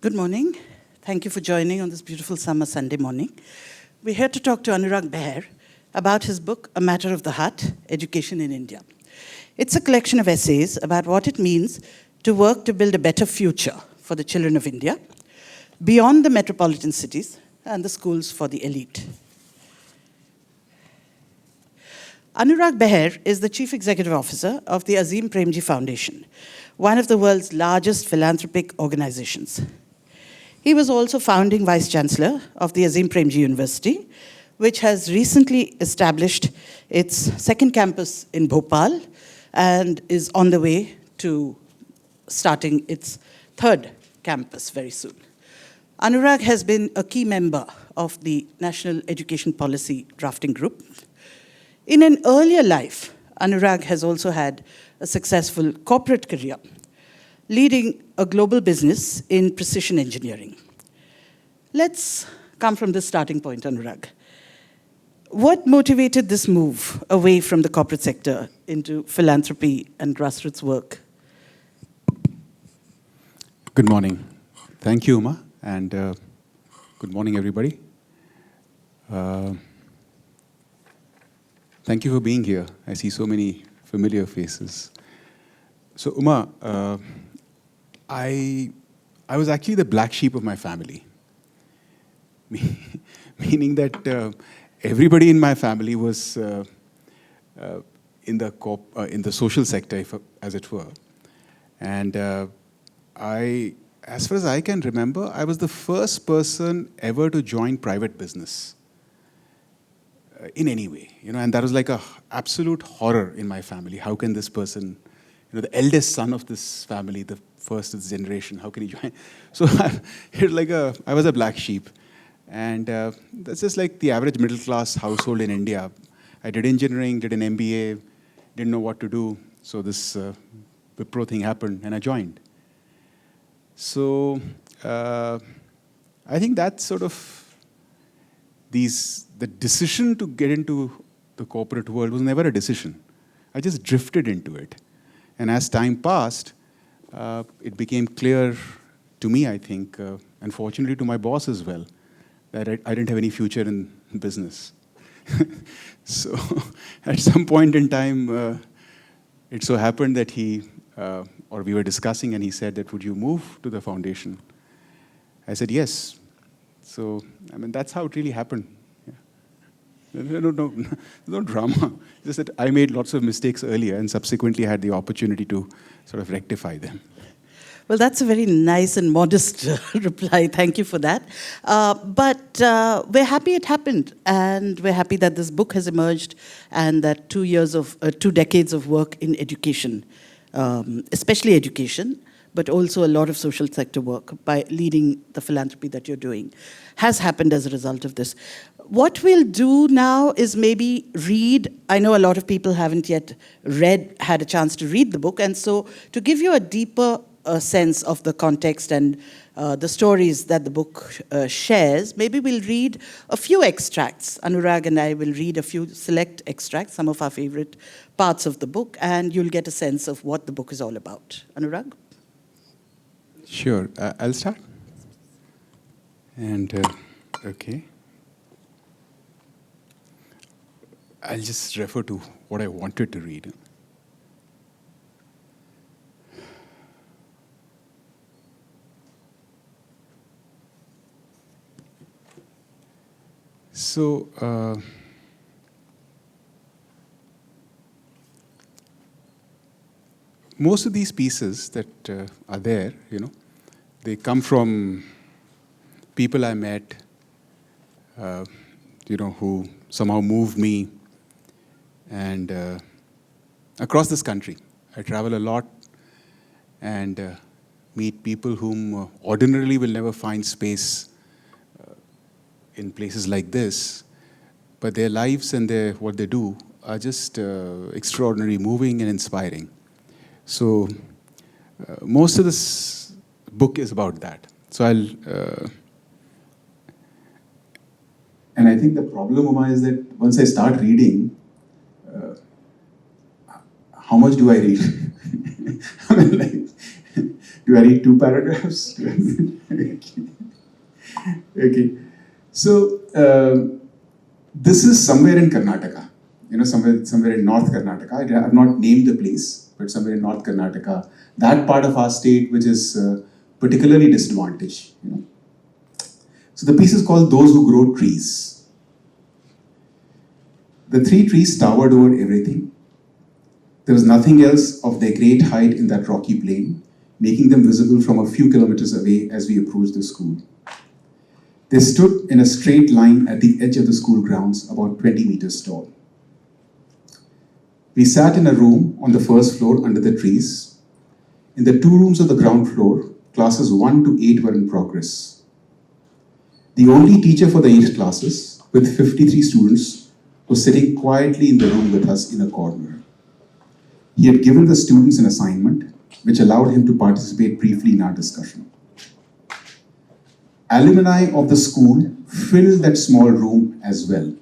Good morning. Thank you for joining on this beautiful summer Sunday morning. We're here to talk to Anurag Behar about his book, A Matter of the Heart, Education in India. It's a collection of essays about what it means to work to build a better future for the children of India, beyond the metropolitan cities and the schools for the elite. Anurag Behar is the Chief Executive Officer of the Azim Premji Foundation, one of the world's largest philanthropic organizations. He was also founding Vice Chancellor of the Azim Premji University, which has recently established its second campus in Bhopal and is on the way to starting its third campus very soon. Anurag has been a key member of the National Education Policy Drafting Group. In an earlier life, Anurag has also had a successful corporate career, leading a global business in precision engineering. Let's come from this starting point, Anurag. What motivated this move away from the corporate sector into philanthropy and grassroots work? Good morning. Thank you, Uma, and good morning, everybody. Thank you for being here. I see so many familiar faces. So, Uma, I was actually the black sheep of my family, meaning that everybody in my family was in the social sector, as it were. And as far as I can remember, I was the first person ever to join private business in any way, and that was like a absolute horror in my family. How can this person, the eldest son of this family, the first of this generation, how can he join? So I was a black sheep. And that's just like the average middle class household in India. I did engineering, did an MBA, didn't know what to do. So this Wipro thing happened and I joined. So I think that's sort of the decision to get into the corporate world was never a decision. I just drifted into it. And as time passed, it became clear to me, I think, and fortunately to my boss as well, that I didn't have any future in business. So at some point in time, it so happened that we were discussing and he said that, would you move to the foundation? I said, yes. So, that's how it really happened. No drama. Just that I made lots of mistakes earlier and subsequently had the opportunity to sort of rectify them. Well, that's a very nice and modest reply. Thank you for that. But we're happy it happened, and we're happy that this book has emerged and that 2 decades of work in education, especially education, but also a lot of social sector work by leading the philanthropy that you're doing, has happened as a result of this. What we'll do now is maybe read. I know a lot of people haven't yet had a chance to read the book, and so to give you a deeper sense of the context and the stories that the book shares, maybe we'll read a few extracts. Anurag and I will read a few select extracts, some of our favorite parts of the book, and you'll get a sense of what the book is all about. Anurag? Sure. I'll start. And, okay. I'll just refer to what I wanted to read. So, most of these pieces that are there, they come from people I met, who somehow moved me, and across this country. I travel a lot and meet people whom ordinarily will never find space in places like this, but their lives and what they do are just extraordinarily moving and inspiring. So most of this book is about that. So and I think the problem, Uma, is that once I start reading, how much do I read? Do I read 2 paragraphs? Okay. So, this is somewhere in Karnataka, somewhere in North Karnataka. I have not named the place, but somewhere in North Karnataka, that part of our state which is particularly disadvantaged. So the piece is called Those Who Grow Trees. The 3 trees towered over everything. There was nothing else of their great height in that rocky plain, making them visible from a few kilometers away as we approached the school. They stood in a straight line at the edge of the school grounds, about 20 meters tall. We sat in a room on the first floor under the trees. In the 2 rooms of the ground floor, classes 1 to 8 were in progress. The only teacher for the 8 classes, with 53 students, was sitting quietly in the room with us in a corner. He had given the students an assignment, which allowed him to participate briefly in our discussion. Alumni of the school filled that small room as well.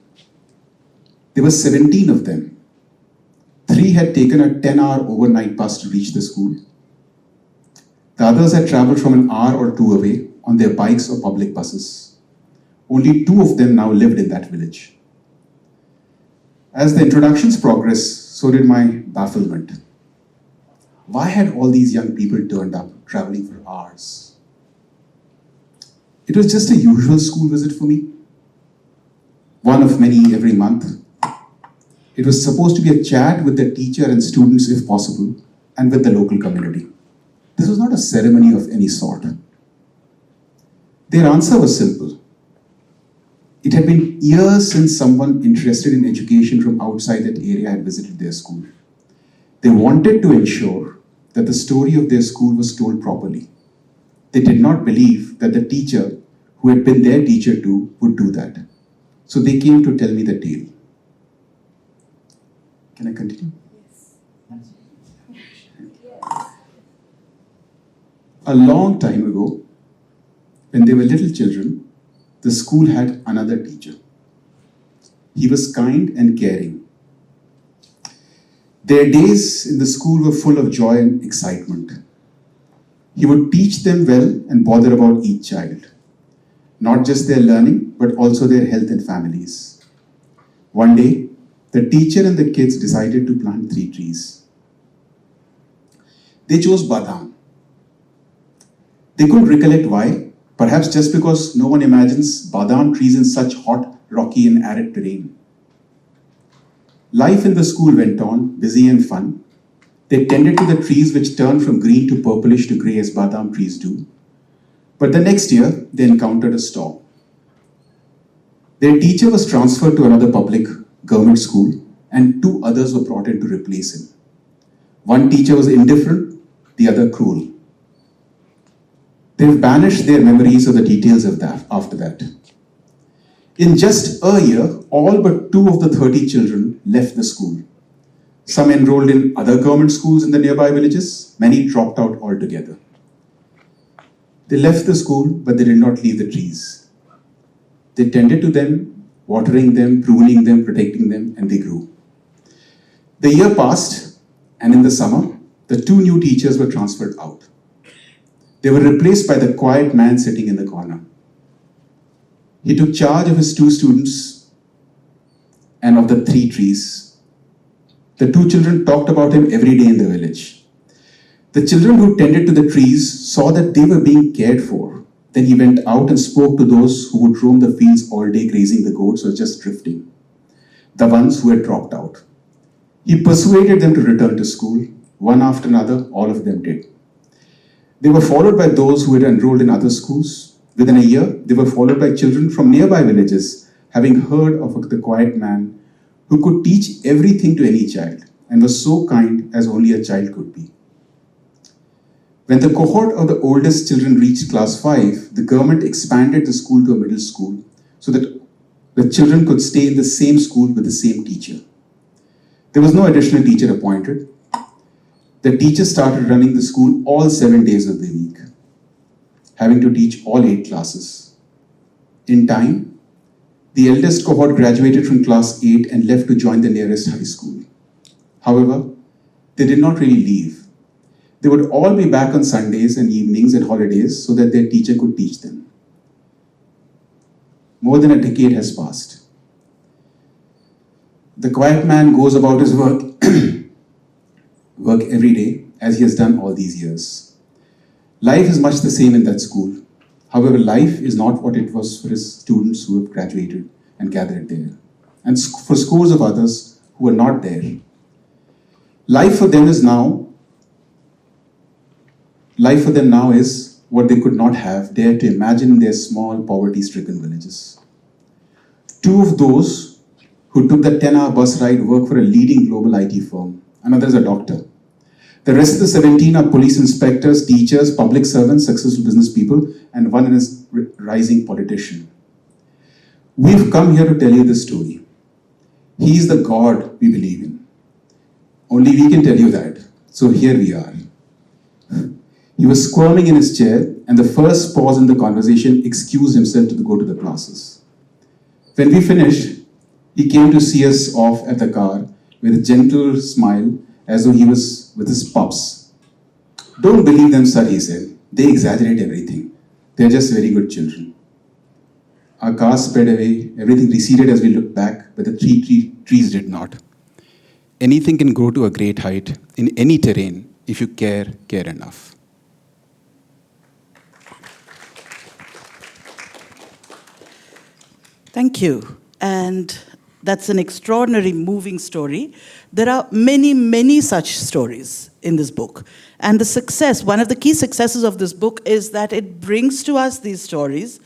There were 17 of them. 3 had taken a 10-hour overnight bus to reach the school. The others had traveled from an hour or 2 away on their bikes or public buses. Only 2 of them now lived in that village. As the introductions progressed, so did my bafflement. Why had all these young people turned up, traveling for hours? It was just a usual school visit for me, one of many every month. It was supposed to be a chat with the teacher and students if possible, and with the local community. This was not a ceremony of any sort. Their answer was simple. It had been years since someone interested in education from outside that area had visited their school. They wanted to ensure that the story of their school was told properly. They did not believe that the teacher, who had been their teacher too, would do that. So they came to tell me the tale. Can I continue? Yes. A long time ago, when they were little children, the school had another teacher. He was kind and caring. Their days in the school were full of joy and excitement. He would teach them well and bother about each child, not just their learning, but also their health and families. One day, the teacher and the kids decided to plant 3 trees. They chose badam. They couldn't recollect why, perhaps just because no one imagines badam trees in such hot, rocky and arid terrain. Life in the school went on, busy and fun. They tended to the trees which turned from green to purplish to grey as badam trees do. But the next year, they encountered a storm. Their teacher was transferred to another public government school, and 2 others were brought in to replace him. One teacher was indifferent, the other cruel. They've banished their memories of the details of that after that. In just a year, all but 2 of the 30 children left the school. Some enrolled in other government schools in the nearby villages. Many dropped out altogether. They left the school, but they did not leave the trees. They tended to them, watering them, pruning them, protecting them, and they grew. The year passed, and in the summer, the 2 new teachers were transferred out. They were replaced by the quiet man sitting in the corner. He took charge of his 2 students and of the 3 trees. The 2 children talked about him every day in the village. The children who tended to the trees saw that they were being cared for. Then he went out and spoke to those who would roam the fields all day grazing the goats or just drifting, the ones who had dropped out. He persuaded them to return to school. One after another, all of them did. They were followed by those who had enrolled in other schools. Within a year, they were followed by children from nearby villages, having heard of the quiet man who could teach everything to any child and was so kind as only a child could be. When the cohort of the oldest children reached class 5, the government expanded the school to a middle school so that the children could stay in the same school with the same teacher. There was no additional teacher appointed. The teacher started running the school all 7 days of the week, having to teach all 8 classes. In time, the eldest cohort graduated from class 8 and left to join the nearest high school. However, they did not really leave. They would all be back on Sundays and evenings and holidays so that their teacher could teach them. More than a decade has passed. The quiet man goes about his work, work every day, as he has done all these years. Life is much the same in that school. However, life is not what it was for his students who have graduated and gathered there, and for scores of others who are not there. Life for them now is what they could not have dared to imagine in their small, poverty-stricken villages. Two of those who took the 10-hour bus ride work for a leading global IT firm. Another is a doctor. The rest of the 17 are police inspectors, teachers, public servants, successful business people, and one is a rising politician. We've come here to tell you this story. He is the God we believe in. Only we can tell you that. So here we are. He was squirming in his chair, and the first pause in the conversation excused himself to go to the classes. When we finished, he came to see us off at the car with a gentle smile, as though he was with his pups. Don't believe them, sir, he said. They exaggerate everything. They're just very good children. Our car sped away, everything receded as we looked back, but the trees did not. Anything can grow to a great height in any terrain if you care enough. Thank you. And that's an extraordinary, moving story. There are many, many such stories in this book. And the success, one of the key successes of this book is that it brings to us these stories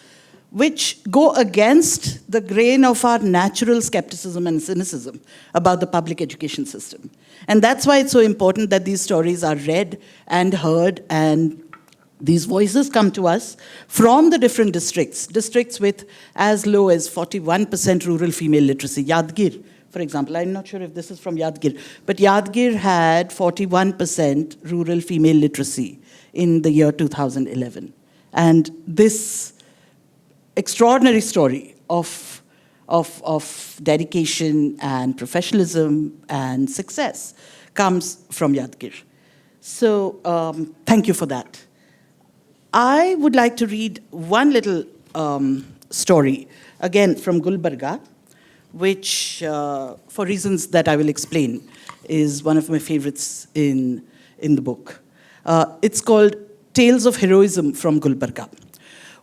which go against the grain of our natural skepticism and cynicism about the public education system. And that's why it's so important that these stories are read and heard, and these voices come to us from the different districts with as low as 41% rural female literacy. Yadgir, for example, I'm not sure if this is from Yadgir, but Yadgir had 41% rural female literacy in the year 2011. And this extraordinary story of dedication and professionalism and success comes from Yadgir. So thank you for that. I would like to read one little story, again from Gulbarga, which, for reasons that I will explain, is one of my favorites in the book. It's called Tales of Heroism from Gulbarga.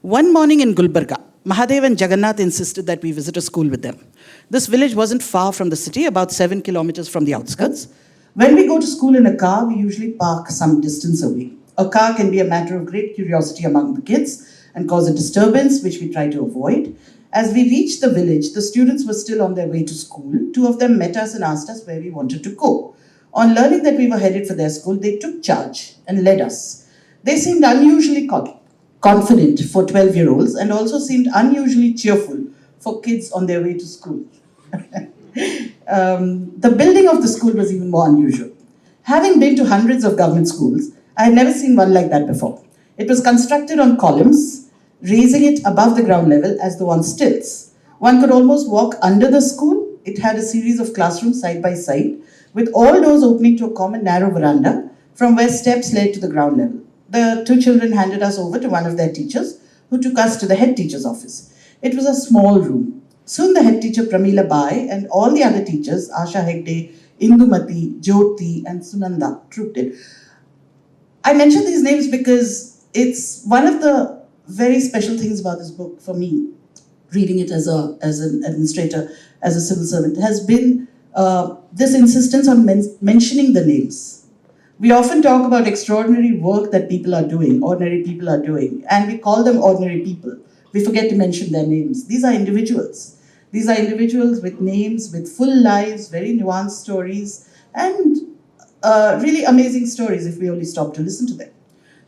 One morning in Gulbarga, Mahadev and Jagannath insisted that we visit a school with them. This village wasn't far from the city, about 7 kilometers from the outskirts. When we go to school in a car, we usually park some distance away. A car can be a matter of great curiosity among the kids and cause a disturbance, which we try to avoid. As we reached the village, the students were still on their way to school. Two of them met us and asked us where we wanted to go. On learning that we were headed for their school, they took charge and led us. They seemed unusually confident for 12-year-olds and also seemed unusually cheerful for kids on their way to school. The building of the school was even more unusual. Having been to hundreds of government schools, I had never seen one like that before. It was constructed on columns, raising it above the ground level as though on stilts. One could almost walk under the school. It had a series of classrooms side by side, with all doors opening to a common narrow veranda from where steps led to the ground level. The two children handed us over to one of their teachers, who took us to the head teacher's office. It was a small room. Soon the head teacher Pramila Bai and all the other teachers, Asha Hegde, Indumati, Jyoti and Sunanda, trooped in. I mention these names because it's one of the very special things about this book for me, reading it as an administrator, as a civil servant, has been this insistence on mentioning the names. We often talk about extraordinary work that people are doing, ordinary people are doing, and we call them ordinary people. We forget to mention their names. These are individuals. These are individuals with names, with full lives, very nuanced stories, and really amazing stories if we only stop to listen to them.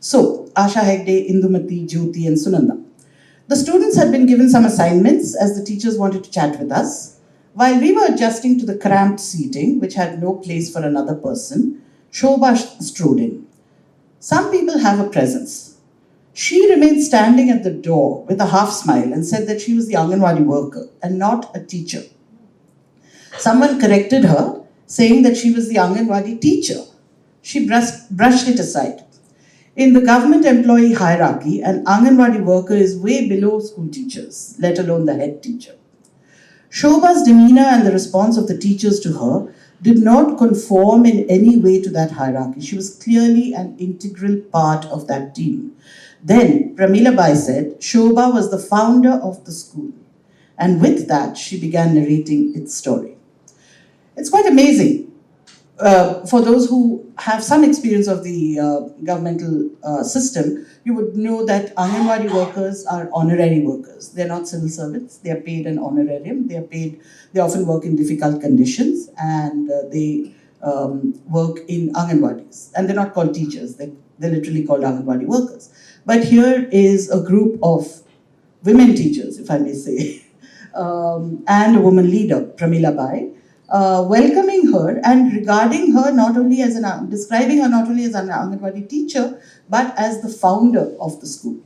So, Asha Hegde, Indumati, Jyoti, and Sunanda. The students had been given some assignments as the teachers wanted to chat with us. While we were adjusting to the cramped seating, which had no place for another person, Shobha strode in. Some people have a presence. She remained standing at the door with a half smile and said that she was the Anganwadi worker and not a teacher. Someone corrected her, saying that she was the Anganwadi teacher. she brushed it aside. In the government employee hierarchy, an Anganwadi worker is way below school teachers, let alone the head teacher. Shobha's demeanor and the response of the teachers to her did not conform in any way to that hierarchy. She was clearly an integral part of that team. Then Pramila Bai said, Shobha was the founder of the school. And with that, she began narrating its story. It's quite amazing. For those who have some experience of the governmental system, you would know that Anganwadi workers are honorary workers. They're not civil servants. They are paid an honorarium. They often work in difficult conditions, and they work in Anganwadis. And they're not called teachers. They're literally called Anganwadi workers. But here is a group of women teachers, if I may say, and a woman leader, Pramila Bai, welcoming her and regarding her describing her not only as an Anganwadi teacher, but as the founder of the school.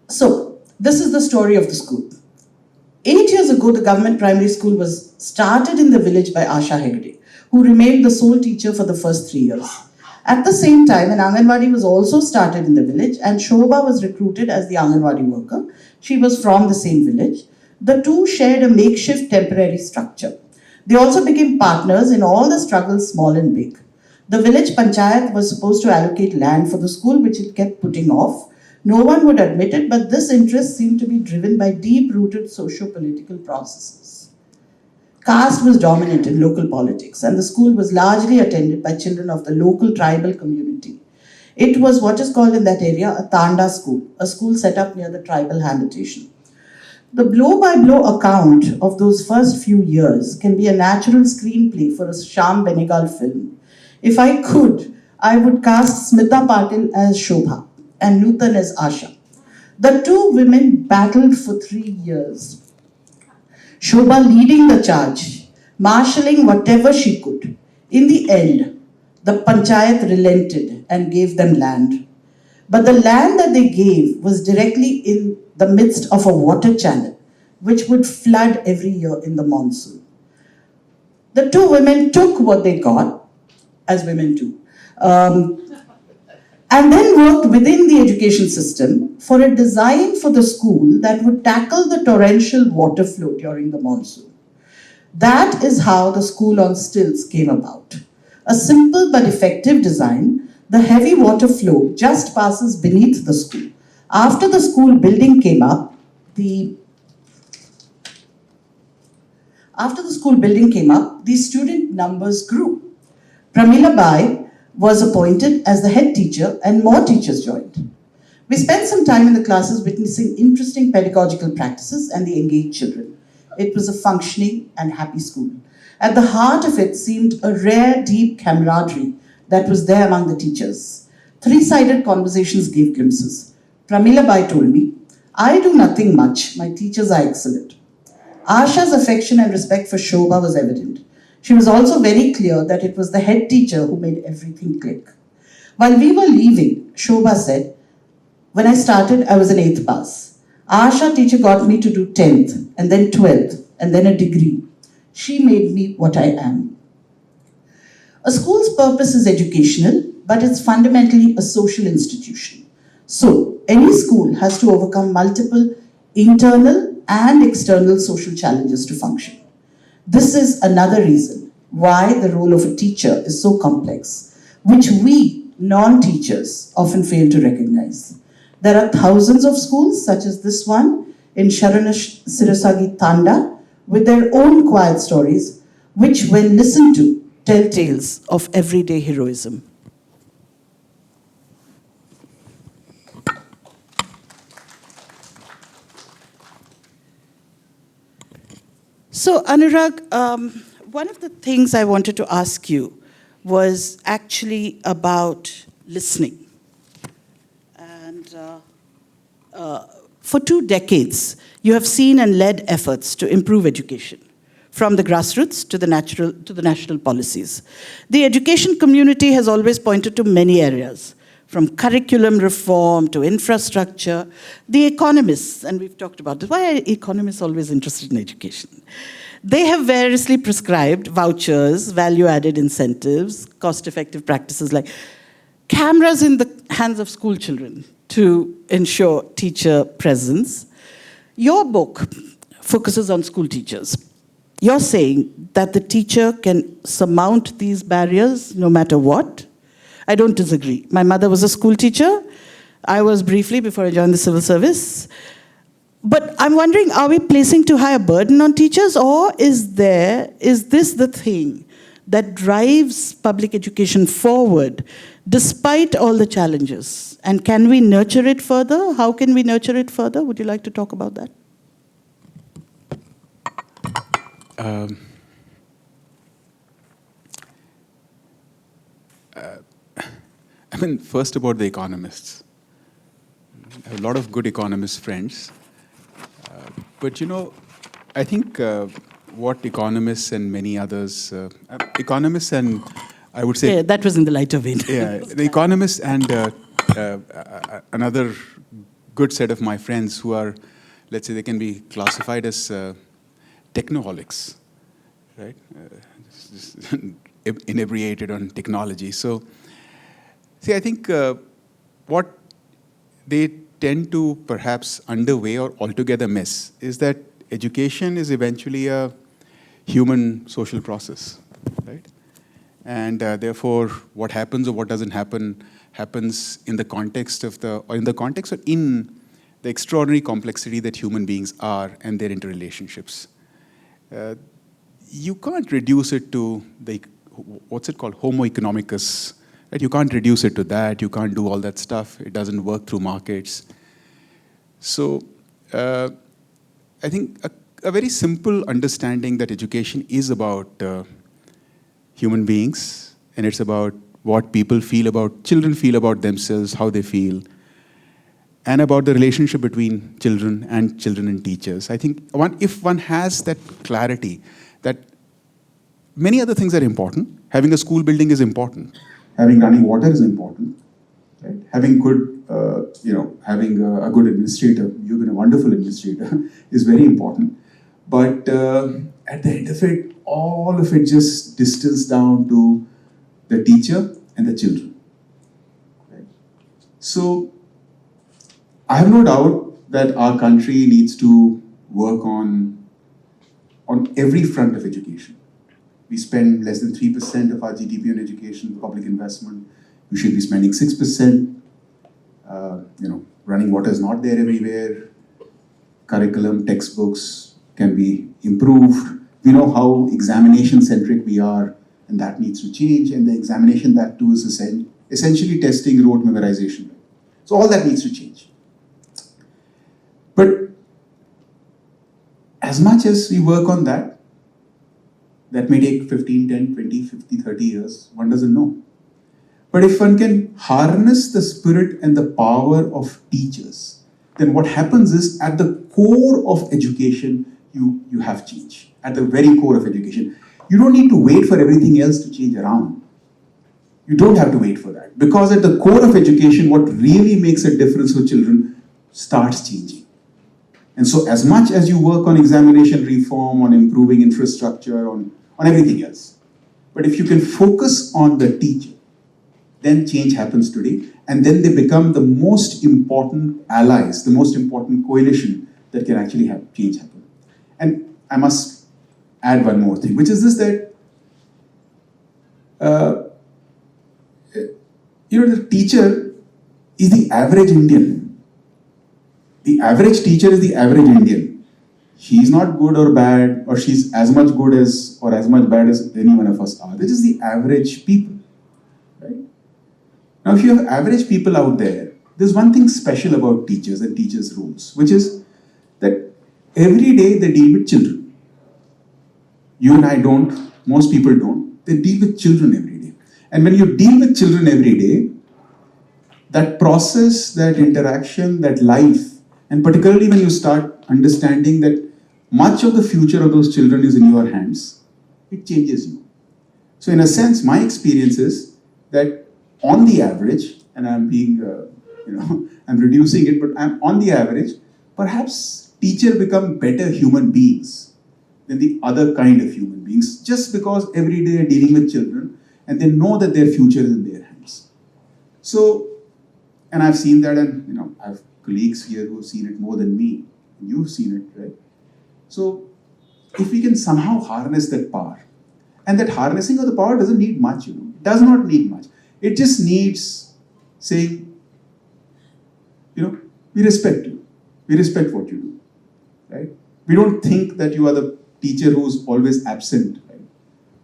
So, this is the story of the school. 8 years ago, the government primary school was started in the village by Asha Hegde, who remained the sole teacher for the first 3 years. At the same time, an Anganwadi was also started in the village, and Shobha was recruited as the Anganwadi worker. She was from the same village. The two shared a makeshift temporary structure. They also became partners in all the struggles, small and big. The village panchayat was supposed to allocate land for the school, which it kept putting off. No one would admit it, but this interest seemed to be driven by deep-rooted socio-political processes. Caste was dominant in local politics, and the school was largely attended by children of the local tribal community. It was what is called in that area a Tanda school, a school set up near the tribal habitation. The blow-by-blow account of those first few years can be a natural screenplay for a Shyam Benegal film. If I could, I would cast Smita Patil as Shobha and Nutan as Asha. The two women battled for 3 years. Shobha leading the charge, marshalling whatever she could. In the end, the panchayat relented and gave them land. But the land that they gave was directly in the midst of a water channel, which would flood every year in the monsoon. The two women took what they got, as women do, and then worked within the education system for a design for the school that would tackle the torrential water flow during the monsoon. That is how the school on stilts came about. A simple but effective design, the heavy water flow just passes beneath the school. After the school building came up, the student numbers grew. Pramila Bai was appointed as the head teacher and more teachers joined. We spent some time in the classes witnessing interesting pedagogical practices and the engaged children. It was a functioning and happy school. At the heart of it seemed a rare, deep camaraderie that was there among the teachers. Three-sided conversations gave glimpses. Pramila Bai told me, I do nothing much, my teachers are excellent. Asha's affection and respect for Shobha was evident. She was also very clear that it was the head teacher who made everything click. While we were leaving, Shobha said, when I started, I was an 8th pass. Asha teacher got me to do 10th, and then 12th, and then a degree. She made me what I am. A school's purpose is educational, but it's fundamentally a social institution. So, any school has to overcome multiple internal and external social challenges to function. This is another reason why the role of a teacher is so complex, which we, non-teachers, often fail to recognize. There are thousands of schools, such as this one, in Sharana Sirasagi Tanda, with their own quiet stories, which, when listened to, tell tales of everyday heroism. So, Anurag, one of the things I wanted to ask you was actually about listening. And for 2 decades, you have seen and led efforts to improve education, from the grassroots to the national policies. The education community has always pointed to many areas, from curriculum reform to infrastructure. The economists, and we've talked about this, why are economists always interested in education? They have variously prescribed vouchers, value-added incentives, cost-effective practices like cameras in the hands of school children to ensure teacher presence. Your book focuses on school teachers. You're saying that the teacher can surmount these barriers no matter what. I don't disagree. My mother was a school teacher. I was briefly before I joined the civil service. But I'm wondering, are we placing too high a burden on teachers, or is this the thing that drives public education forward despite all the challenges? And can we nurture it further? How can we nurture it further? Would you like to talk about that? I mean, first about the economists. I have a lot of good economist friends. But I think what economists and many others, economists and I would say... Yeah, that was in the lighter vein. Yeah, the economists and another good set of my friends who are, let's say, they can be classified as technoholics, right? Just inebriated on technology. So, see, I think what they tend to perhaps underweigh or altogether miss is that education is eventually a human social process, right? And therefore, what happens or what doesn't happen happens in the context of in the extraordinary complexity that human beings are and their interrelationships. You can't reduce it to what's it called, homo economicus. Right? You can't reduce it to that. You can't do all that stuff. It doesn't work through markets. So I think a very simple understanding that education is about human beings, and it's about what children feel about themselves, how they feel, and about the relationship between children and teachers. I think if one has that clarity, that many other things are important. Having a school building is important. Having running water is important. Right? Having having a good administrator, you've been a wonderful administrator, is very important. But at the end of it, all of it just distills down to the teacher and the children. Right? So I have no doubt that our country needs to work on every front of education. We spend less than 3% of our GDP on education, public investment. We should be spending 6%. Running water is not there everywhere. Curriculum, textbooks can be improved. We know how examination-centric we are, and that needs to change. And the examination, that too, is essentially testing rote memorization. So all that needs to change. But as much as we work on that may take 15, 10, 20, 50, 30 years. One doesn't know. But if one can harness the spirit and the power of teachers, then what happens is, at the core of education, you have change. At the very core of education. You don't need to wait for everything else to change around. You don't have to wait for that. Because at the core of education, what really makes a difference for children starts changing. And so as much as you work on examination reform, on improving infrastructure, on everything else, but if you can focus on the teacher, then change happens today, and then they become the most important allies, the most important coalition that can actually have change happen. And I must add one more thing, which is this, that the teacher is the average Indian. The average teacher is the average Indian. He's not good or bad, or she's as much good as or as much bad as any one of us are. This is the average people. Right? Now, if you have average people out there, there's one thing special about teachers and teachers' roles, which is that every day they deal with children. You and I don't, most people don't. They deal with children every day. And when you deal with children every day, that process, that interaction, that life, and particularly when you start understanding that much of the future of those children is in your hands, it changes you. So in a sense, my experience is that on the average, and I'm being, I'm reducing it, but I'm on the average, perhaps teachers become better human beings than the other kind of human beings, just because every day they're dealing with children and they know that their future is in their hands. So, and I've seen that, and I have colleagues here who've seen it more than me. You've seen it, right? So, if we can somehow harness that power, and that harnessing of the power doesn't need much, it does not need much. It just needs saying, we respect you. We respect what you do, right? We don't think that you are the teacher who's always absent, right?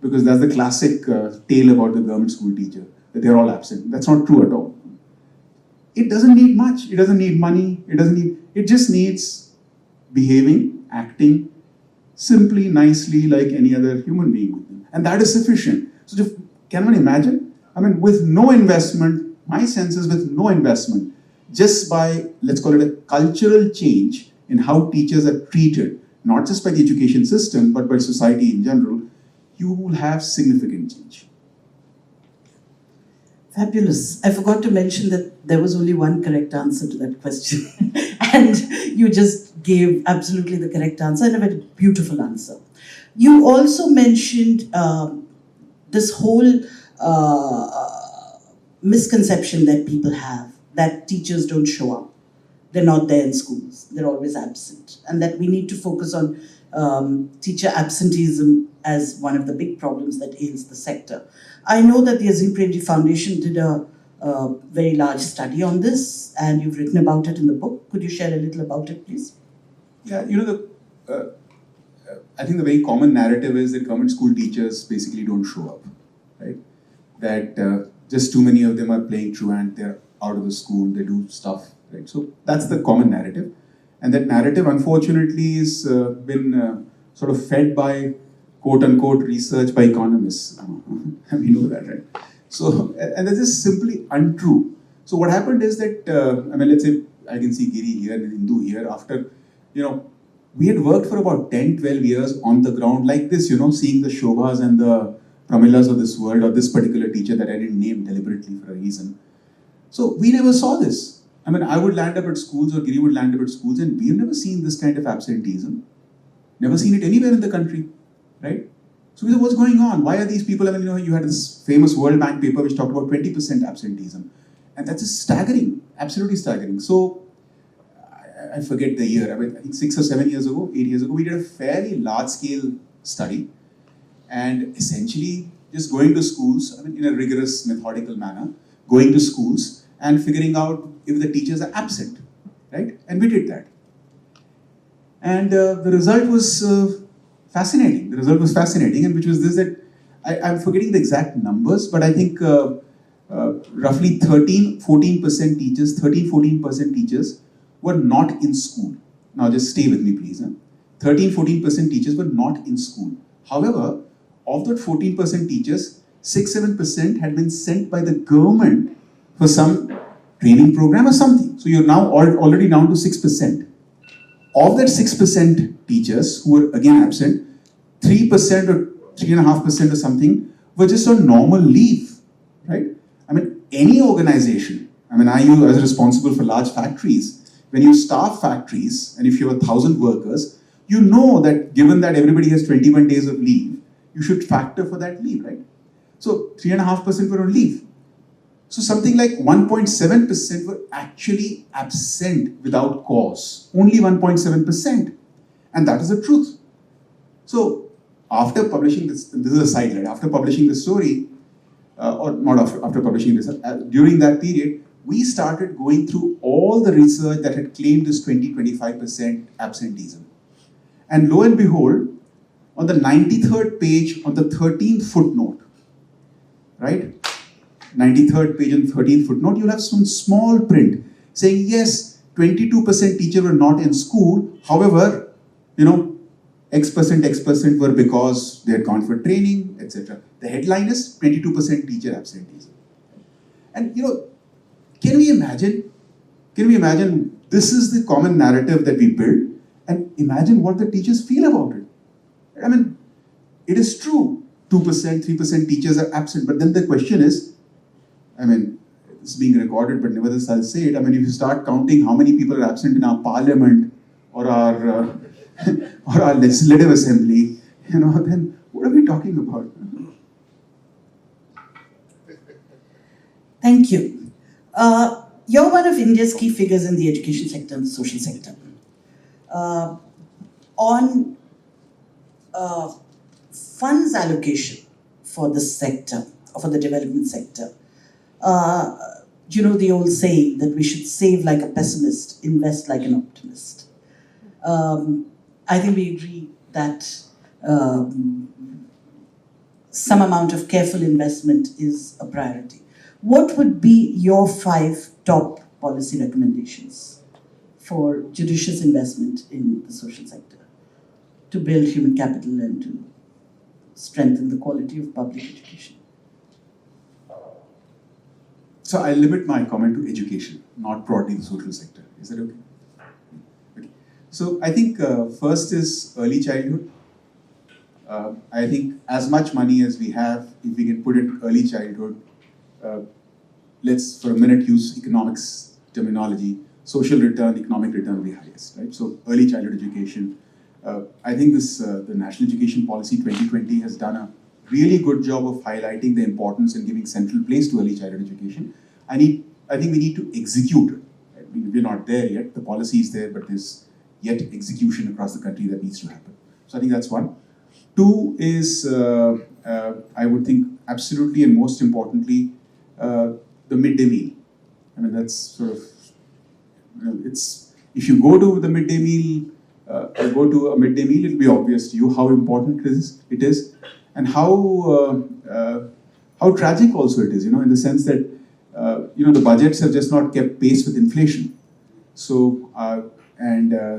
Because that's the classic tale about the government school teacher, that they're all absent. That's not true at all. It doesn't need much. It doesn't need money. It just needs behaving, acting simply, nicely, like any other human being. And that is sufficient. So can one imagine? With no investment, my sense is with no investment, just by, let's call it a cultural change in how teachers are treated, not just by the education system, but by society in general, you will have significant change. Fabulous. I forgot to mention that there was only one correct answer to that question. And you just gave absolutely the correct answer, and a very beautiful answer. You also mentioned this whole misconception that people have, that teachers don't show up. They're not there in schools. They're always absent. And that we need to focus on teacher absenteeism as one of the big problems that ails the sector. I know that the Azim Premji Foundation did a very large study on this, and you've written about it in the book. Could you share a little about it, please? Yeah, I think the very common narrative is that government school teachers basically don't show up, right? That just too many of them are playing truant, they're out of the school, they do stuff, right? So that's the common narrative. And that narrative, unfortunately, is been sort of fed by quote-unquote research by economists. We know that, right? So, and that is simply untrue. So what happened is that, let's say, I can see Giri here and Hindu here, after, we had worked for about 10, 12 years on the ground like this, seeing the Shobhas and the Pramilas of this world, or this particular teacher that I didn't name deliberately for a reason. So we never saw this. I would land up at schools, or Giri would land up at schools, and we've never seen this kind of absenteeism. Never seen it anywhere in the country, right? So we said, what's going on? Why are these people, you had this famous World Bank paper which talked about 20% absenteeism. And that's just staggering, absolutely staggering. So, I forget the year, I think 6 or 7 years ago, 8 years ago, we did a fairly large-scale study, and essentially just going to schools, in a rigorous, methodical manner, going to schools and figuring out if the teachers are absent, right? And we did that. And the result was fascinating. The result was fascinating, and which was this, that I'm forgetting the exact numbers, but I think roughly 13-14% teachers were not in school. Now just stay with me, please. 13-14% teachers were not in school. However, of that 14% teachers, 6-7% had been sent by the government for some training program or something. So you're now already down to 6%. Of that 6% teachers who were again absent, 3% or 3.5% or something were just on normal leave, right? Any organization, I as responsible for large factories, when you staff factories, and if you have 1,000 workers, you know that given that everybody has 21 days of leave, you should factor for that leave, right? So 3.5% were on leave. So something like 1.7% were actually absent without cause. Only 1.7%. And that is the truth. So after publishing this is a side, right? After publishing the story, or not after publishing this, during that period, we started going through all the research that had claimed this 20-25% absenteeism. And lo and behold, on the 93rd page, on the 13th footnote, right? 93rd page and 13th footnote, you'll have some small print saying, yes, 22% teachers were not in school. However, X% were because they had gone for training, etc. The headline is 22% teacher absenteeism. And, can we imagine this is the common narrative that we build, and imagine what the teachers feel about it. It is true, 2%, 3% teachers are absent, but then the question is, it's being recorded, but nevertheless I'll say it. I mean, if you start counting how many people are absent in our parliament or our or our legislative assembly, then what are we talking about? Thank you. You're one of India's key figures in the education sector and the social sector. On funds allocation for this sector, or for the development sector, the old saying that we should save like a pessimist, invest like an optimist. I think we agree that some amount of careful investment is a priority. What would be your 5 top policy recommendations for judicious investment in the social sector to build human capital and to strengthen the quality of public education? So I limit my comment to education, not broadly the social sector. Is that okay? Okay. So I think first is early childhood. I think as much money as we have, if we can put it early childhood, let's for a minute use economics terminology, social return, economic return will be highest, right? So early childhood education. I think the National Education Policy 2020 has done a really good job of highlighting the importance and giving central place to early childhood education. I think we need to execute it. Right? We're not there yet. The policy is there, but there's yet execution across the country that needs to happen. So I think that's one. 2 is, I would think, absolutely and most importantly, the midday meal. I mean, that's sort of, it's, if you go to the midday meal, it'll be obvious to you how important it is, and how tragic also it is, in the sense that, the budgets have just not kept pace with inflation. So,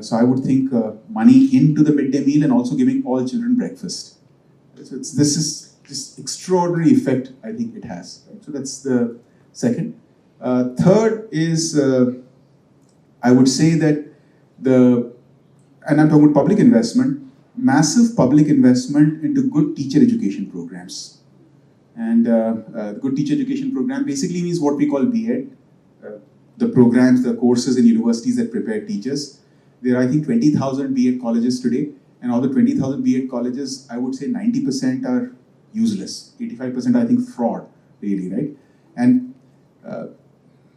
so I would think money into the midday meal and also giving all children breakfast. So this is this extraordinary effect I think it has. Right? So that's the second. Third is, I would say that and I'm talking about public investment, massive public investment into good teacher education programs. And good teacher education program basically means what we call B.Ed, the programs, the courses in universities that prepare teachers. There are, I think, 20,000 B.Ed colleges today, and all the 20,000 B.Ed colleges, I would say 90% are useless. 85% I think fraud, really, right? And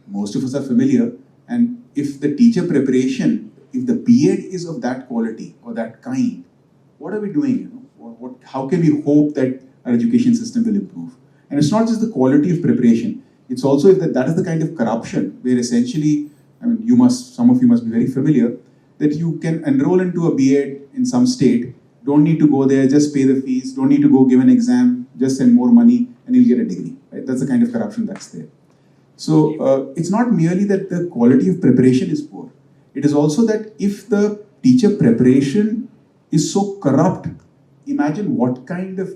most of us are familiar, and if the teacher preparation, if the B.Ed is of that quality or that kind, what are we doing? How can we hope that our education system will improve? And it's not just the quality of preparation, it's also if that is the kind of corruption where essentially, I mean, some of you must be very familiar, that you can enroll into a B.Ed in some state, don't need to go there, just pay the fees, don't need to go give an exam, just send more money and you'll get a degree. Right? That's the kind of corruption that's there. So it's not merely that the quality of preparation is poor. It is also that if the teacher preparation is so corrupt, imagine what kind of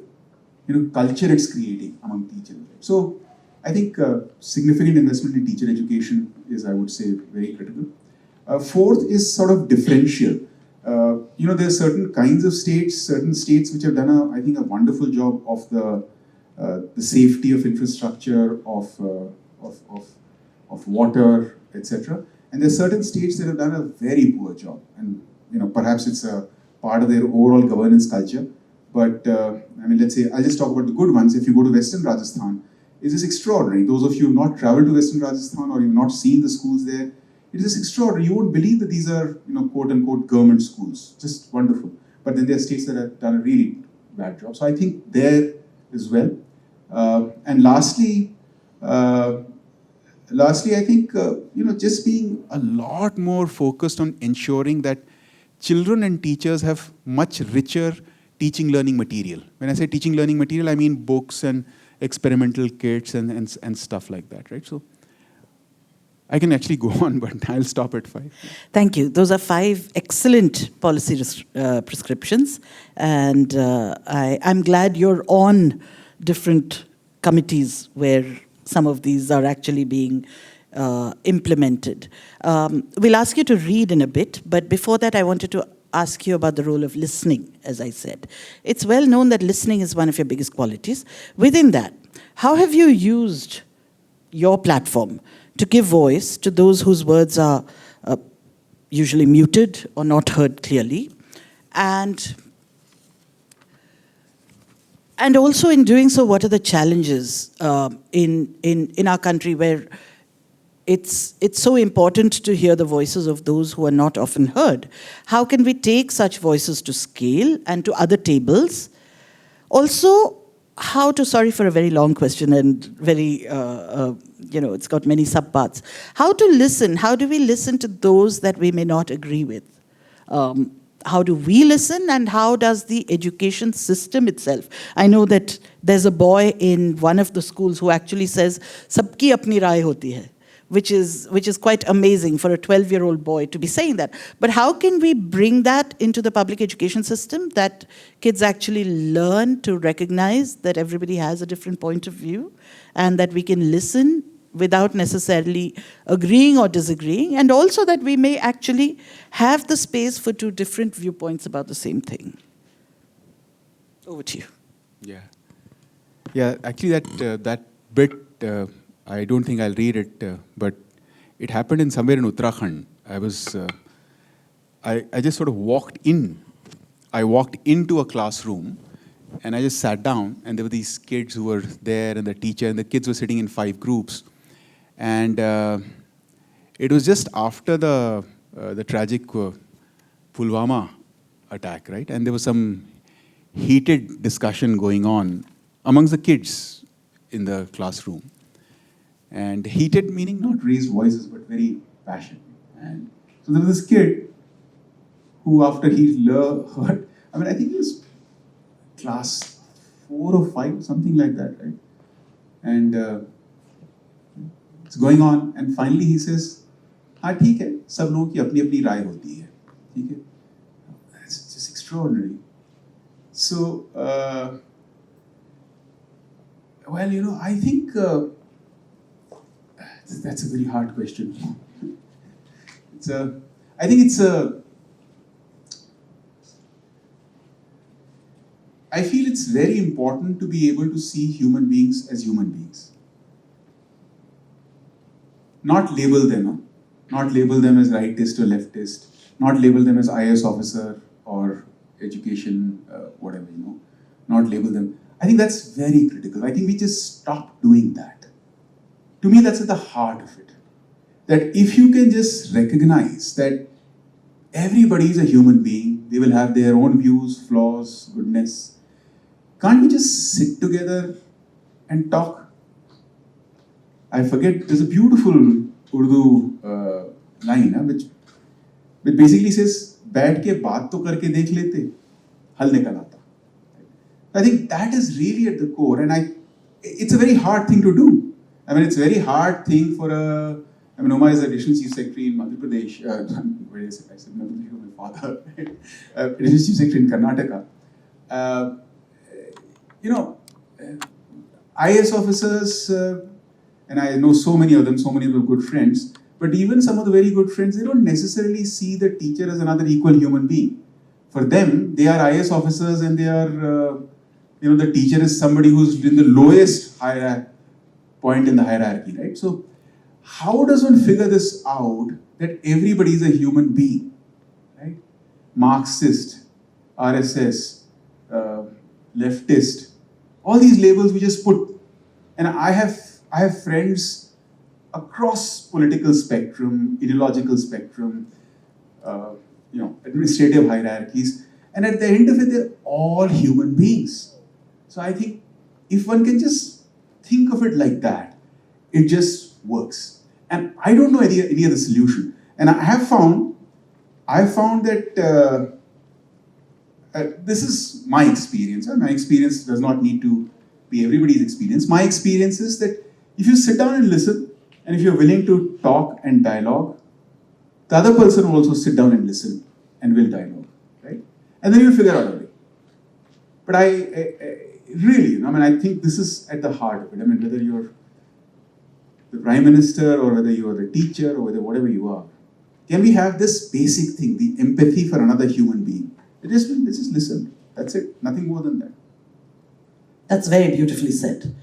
culture it's creating among teachers. So I think significant investment in teacher education is, I would say, very critical. Fourth is sort of differential. There are certain kinds of states, certain states which have done, I think, a wonderful job of the safety of infrastructure, of water, etc. And there are certain states that have done a very poor job. And perhaps it's a part of their overall governance culture. But I mean, let's say, I'll just talk about the good ones. If you go to Western Rajasthan, it is extraordinary. Those of you who have not traveled to Western Rajasthan or you've not seen the schools there, it is extraordinary. You won't believe that these are, quote unquote, government schools. Just wonderful. But then there are states that have done a really bad job. So I think there as well. And lastly, I think, just being a lot more focused on ensuring that children and teachers have much richer teaching learning material. When I say teaching learning material, I mean books and experimental kits and stuff like that, right? So I can actually go on, but I'll stop at 5. Thank you. Those are 5 excellent policy prescriptions. And I'm glad you're on different committees where some of these are actually being implemented. We'll ask you to read in a bit, but before that, I wanted to ask you about the role of listening, as I said. It's well known that listening is one of your biggest qualities. Within that, how have you used your platform to give voice to those whose words are usually muted or not heard clearly. And also in doing so, what are the challenges in our country where it's so important to hear the voices of those who are not often heard? How can we take such voices to scale and to other tables? Also, how to, sorry for a very long question and very, it's got many subparts. How to listen? How do we listen to those that we may not agree with? How do we listen, and how does the education system itself? I know that there's a boy in one of the schools who actually says, "Sabki apni rai hoti hai," which is quite amazing for a 12-year-old boy to be saying that. But how can we bring that into the public education system, that kids actually learn to recognize that everybody has a different point of view, and that we can listen without necessarily agreeing or disagreeing, and also that we may actually have the space for two different viewpoints about the same thing? Over to you. Yeah. Actually, that bit, I don't think I'll read it, but it happened in somewhere in Uttarakhand. I just sort of walked in. I walked into a classroom, and I just sat down, and there were these kids who were there, and the teacher, and the kids were sitting in 5 groups. And it was just after the tragic Pulwama attack, right? And there was some heated discussion going on amongst the kids in the classroom. And heated meaning not raised voices, but very passionate. And so there was this kid who, after he heard, I think he was class 4 or 5, something like that, right? And it's going on, and finally he says, "हाँ ठीक है, सब लोगों की अपनी अपनी राय होती है, ठीक है?" That's just extraordinary. So, I think that's a very hard question. I feel it's very important to be able to see human beings as human beings. Not label them, not label them as rightist or leftist, not label them as IAS officer or education, whatever, not label them. I think that's very critical. I think we just stop doing that. To me, that's at the heart of it. That if you can just recognize that everybody is a human being, they will have their own views, flaws, goodness. Can't we just sit together and talk? I forget, there's a beautiful Urdu line which basically says, "बैठ के बात तो करके देख लेते, हल निकल आता." I think that is really at the core, and it's a very hard thing to do. It's a very hard thing for Uma is the Additional Chief Secretary in Madhya Pradesh. I said Madhya Pradesh, my father. Additional Chief Secretary in Karnataka. IAS officers, and I know so many of them, so many of them good friends, but even some of the very good friends, they don't necessarily see the teacher as another equal human being. For them, they are IAS officers, and they are, the teacher is somebody who's in the lowest point in the hierarchy, right? So, how does one figure this out, that everybody is a human being, right? Marxist, RSS, leftist, all these labels we just put. And I have friends across political spectrum, ideological spectrum, administrative hierarchies, and at the end of it, they're all human beings. So I think if one can just think of it like that, it just works. And I don't know any other solution. And I have found that this is my experience. And my experience does not need to be everybody's experience. My experience is that if you sit down and listen, and if you're willing to talk and dialogue, the other person will also sit down and listen and will dialogue, right? And then you'll figure out a way. But I really, I think this is at the heart of it. Whether you're the Prime Minister or whether you're the teacher or whatever you are, can we have this basic thing, the empathy for another human being? Let's just listen. That's it. Nothing more than that. That's very beautifully said.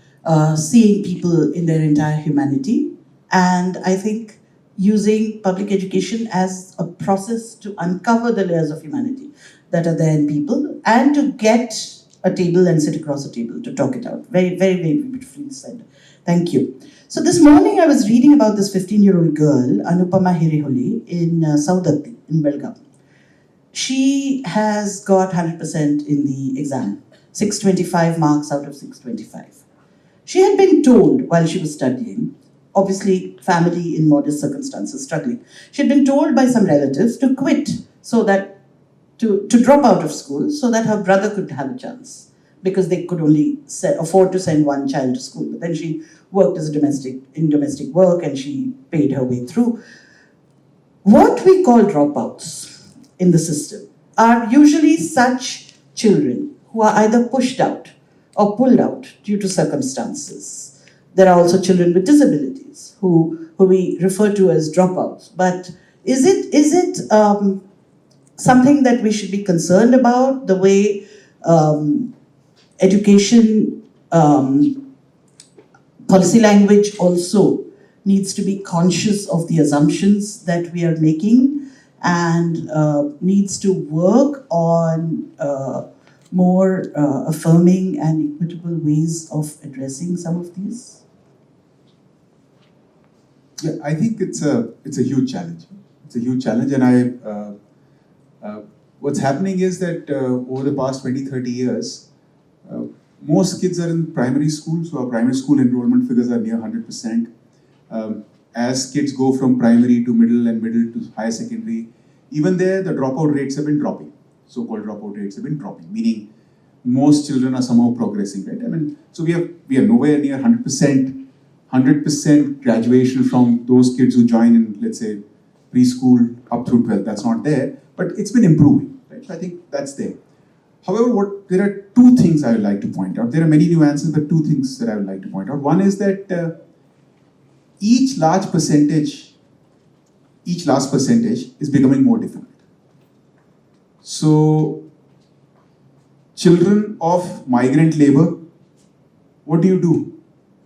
seeing people in their entire humanity. And I think using public education as a process to uncover the layers of humanity that are there in people and to get a table and sit across a table to talk it out. Very, very, very beautifully said. Thank you. So this morning I was reading about this 15-year-old girl, Anupama Hireholi, in Saudatti, in Belgaum. She has got 100% in the exam, 625 marks out of 625. She had been told while she was studying, obviously family in modest circumstances struggling, she had been told by some relatives to quit so that to drop out of school so that her brother could have a chance because they could only afford to send one child to school. But then she worked as a domestic work and she paid her way through. What we call dropouts in the system are usually such children who are either pushed out or pulled out due to circumstances. There are also children with disabilities who we refer to as dropouts. But is it something that we should be concerned about, the way education policy language also needs to be conscious of the assumptions that we are making and needs to work on more affirming and equitable ways of addressing some of these? Yeah, I think it's a huge challenge. It's a huge challenge, and what's happening is that over the past 20, 30 years, most kids are in primary school, so our primary school enrollment figures are near 100%. As kids go from primary to middle to higher secondary, even there the dropout rates have been dropping. So-called dropout rates have been dropping, meaning most children are somehow progressing, right? I mean, so we are nowhere near 100% graduation from those kids who join in, let's say, preschool up through 12th. That's not there, but it's been improving, right? So I think that's there. However, there are two things I would like to point out. There are many nuances, but two things that I would like to point out. One is that each large percentage is becoming more difficult. So, children of migrant labor, what do you do?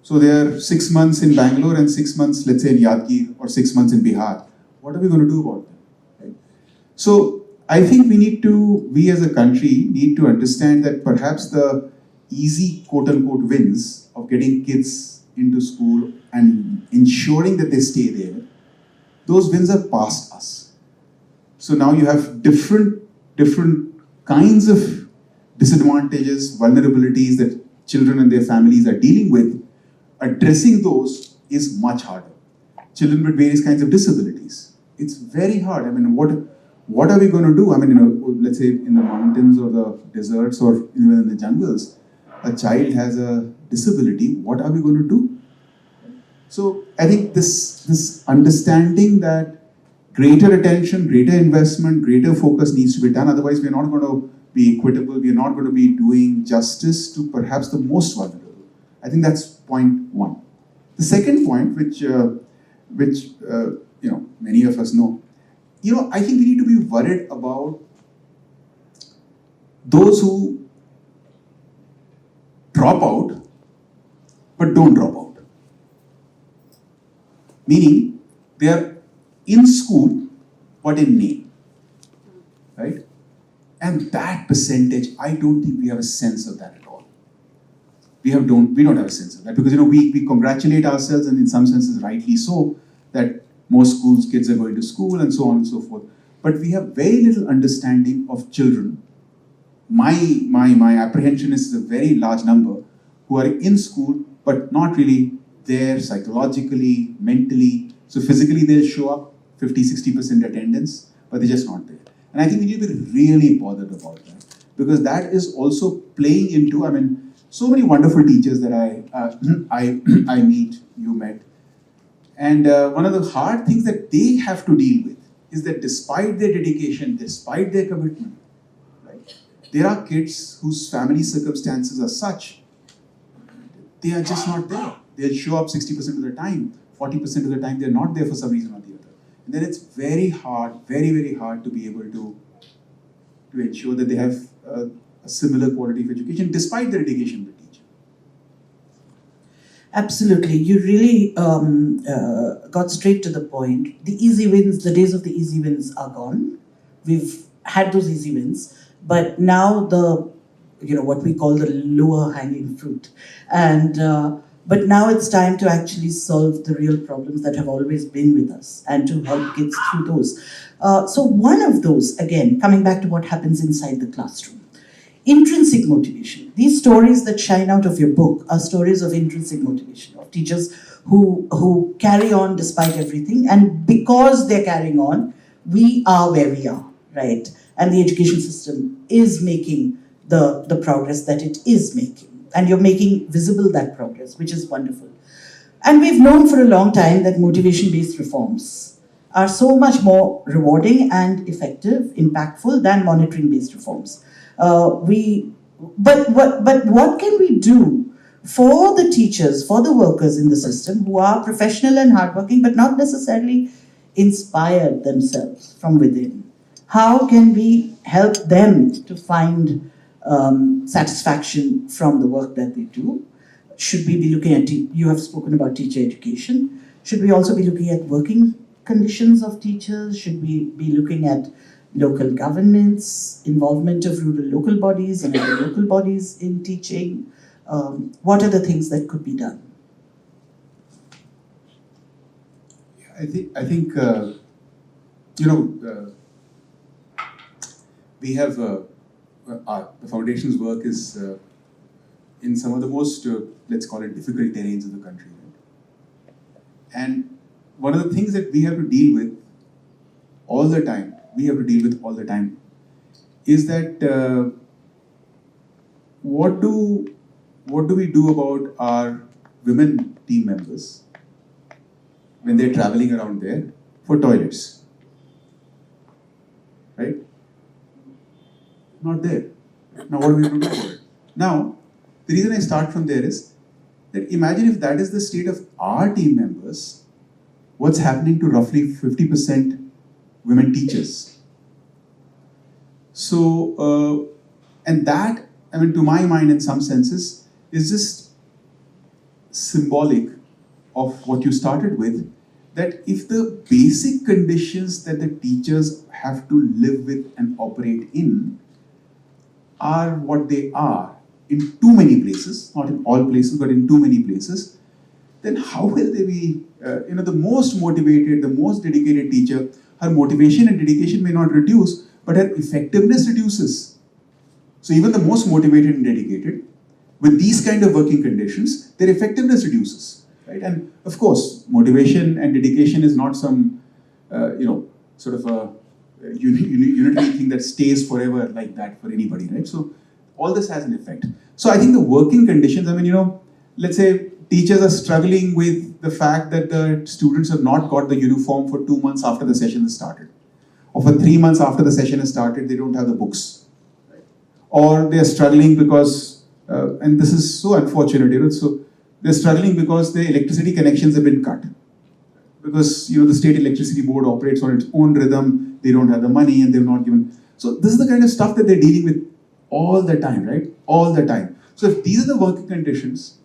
So they are 6 months in Bangalore and 6 months, let's say, in Yadgir, or 6 months in Bihar. What are we going to do about them? Right? So I think we as a country need to understand that perhaps the easy quote-unquote wins of getting kids into school and ensuring that they stay there, those wins are past us. So now you have different kinds of disadvantages, vulnerabilities that children and their families are dealing with. Addressing those is much harder. Children with various kinds of disabilities, it's very hard. I mean, what are we going to do? I mean, let's say in the mountains or the deserts or even in the jungles, a child has a disability. What are we going to do? So I think this understanding that greater attention, greater investment, greater focus needs to be done. Otherwise, we're not going to be equitable. We're not going to be doing justice to perhaps the most vulnerable. I think that's point one. The second point, which many of us know, I think we need to be worried about those who drop out but don't drop out. Meaning, they are in school but in name, right? And that percentage, I don't think we have a sense of that at all. We don't have a sense of that because we congratulate ourselves, and in some senses rightly so, that most schools kids are going to school and so on and so forth. But we have very little understanding of children. My apprehension is a very large number who are in school but not really there psychologically, mentally. So physically they'll show up 50-60% attendance, but they're just not there. And I think we need to be really bothered about that because that is also playing into, so many wonderful teachers that I meet, you met. And one of the hard things that they have to deal with is that despite their dedication, despite their commitment, right, there are kids whose family circumstances are such, they are just not there. They'll show up 60% of the time, 40% of the time they're not there for some reason or the other. And then it's very hard, very, very hard to be able to ensure that they have a similar quality of education despite their dedication to teaching. Absolutely. You really got straight to the point. The easy wins, the days of the easy wins are gone. We've had those easy wins, but now what we call the lower hanging fruit. But now it's time to actually solve the real problems that have always been with us and to help kids through those. So one of those, again, coming back to what happens inside the classroom. Intrinsic motivation. These stories that shine out of your book are stories of intrinsic motivation, of teachers who carry on despite everything. And because they're carrying on, we are where we are, right? And the education system is making the progress that it is making. And you're making visible that progress, which is wonderful. And we've known for a long time that motivation-based reforms are so much more rewarding and effective, impactful than monitoring-based reforms. But what can we do for the teachers, for the workers in the system who are professional and hardworking, but not necessarily inspired themselves from within? How can we help them to find satisfaction from the work that they do? Should we be looking at, you have spoken about teacher education. Should we also be looking at working conditions of teachers? Should we be looking at local governments, involvement of rural local bodies and other local bodies in teaching? What are the things that could be done? I think we have the foundation's work is in some of the most, let's call it, difficult terrains of the country. Right? And one of the things that we have to deal with all the time, is that what do we do about our women team members when they're traveling around there for toilets? Right? Not there. Now what are we going to do about it? Now, the reason I start from there is that imagine if that is the state of our team members, what's happening to roughly 50% women teachers. So, and that, I mean, to my mind, in some senses, is just symbolic of what you started with, that if the basic conditions that the teachers have to live with and operate in are what they are in too many places, not in all places, but in too many places, then how will they be, the most motivated, the most dedicated teacher, her motivation and dedication may not reduce, but her effectiveness reduces. So even the most motivated and dedicated, with these kind of working conditions, their effectiveness reduces, right? And of course, motivation and dedication is not some, sort of a unitary thing that stays forever like that for anybody, right? So all this has an effect. So I think the working conditions, I mean, let's say teachers are struggling with the fact that the students have not got the uniform for 2 months after the session has started. Or for 3 months after the session has started, they don't have the books. Right? Or they're struggling because, and this is so unfortunate, so they're struggling because their electricity connections have been cut. Because, the state electricity board operates on its own rhythm, they don't have the money and they're not given. So this is the kind of stuff that they're dealing with all the time, right? All the time. So if these are the working conditions,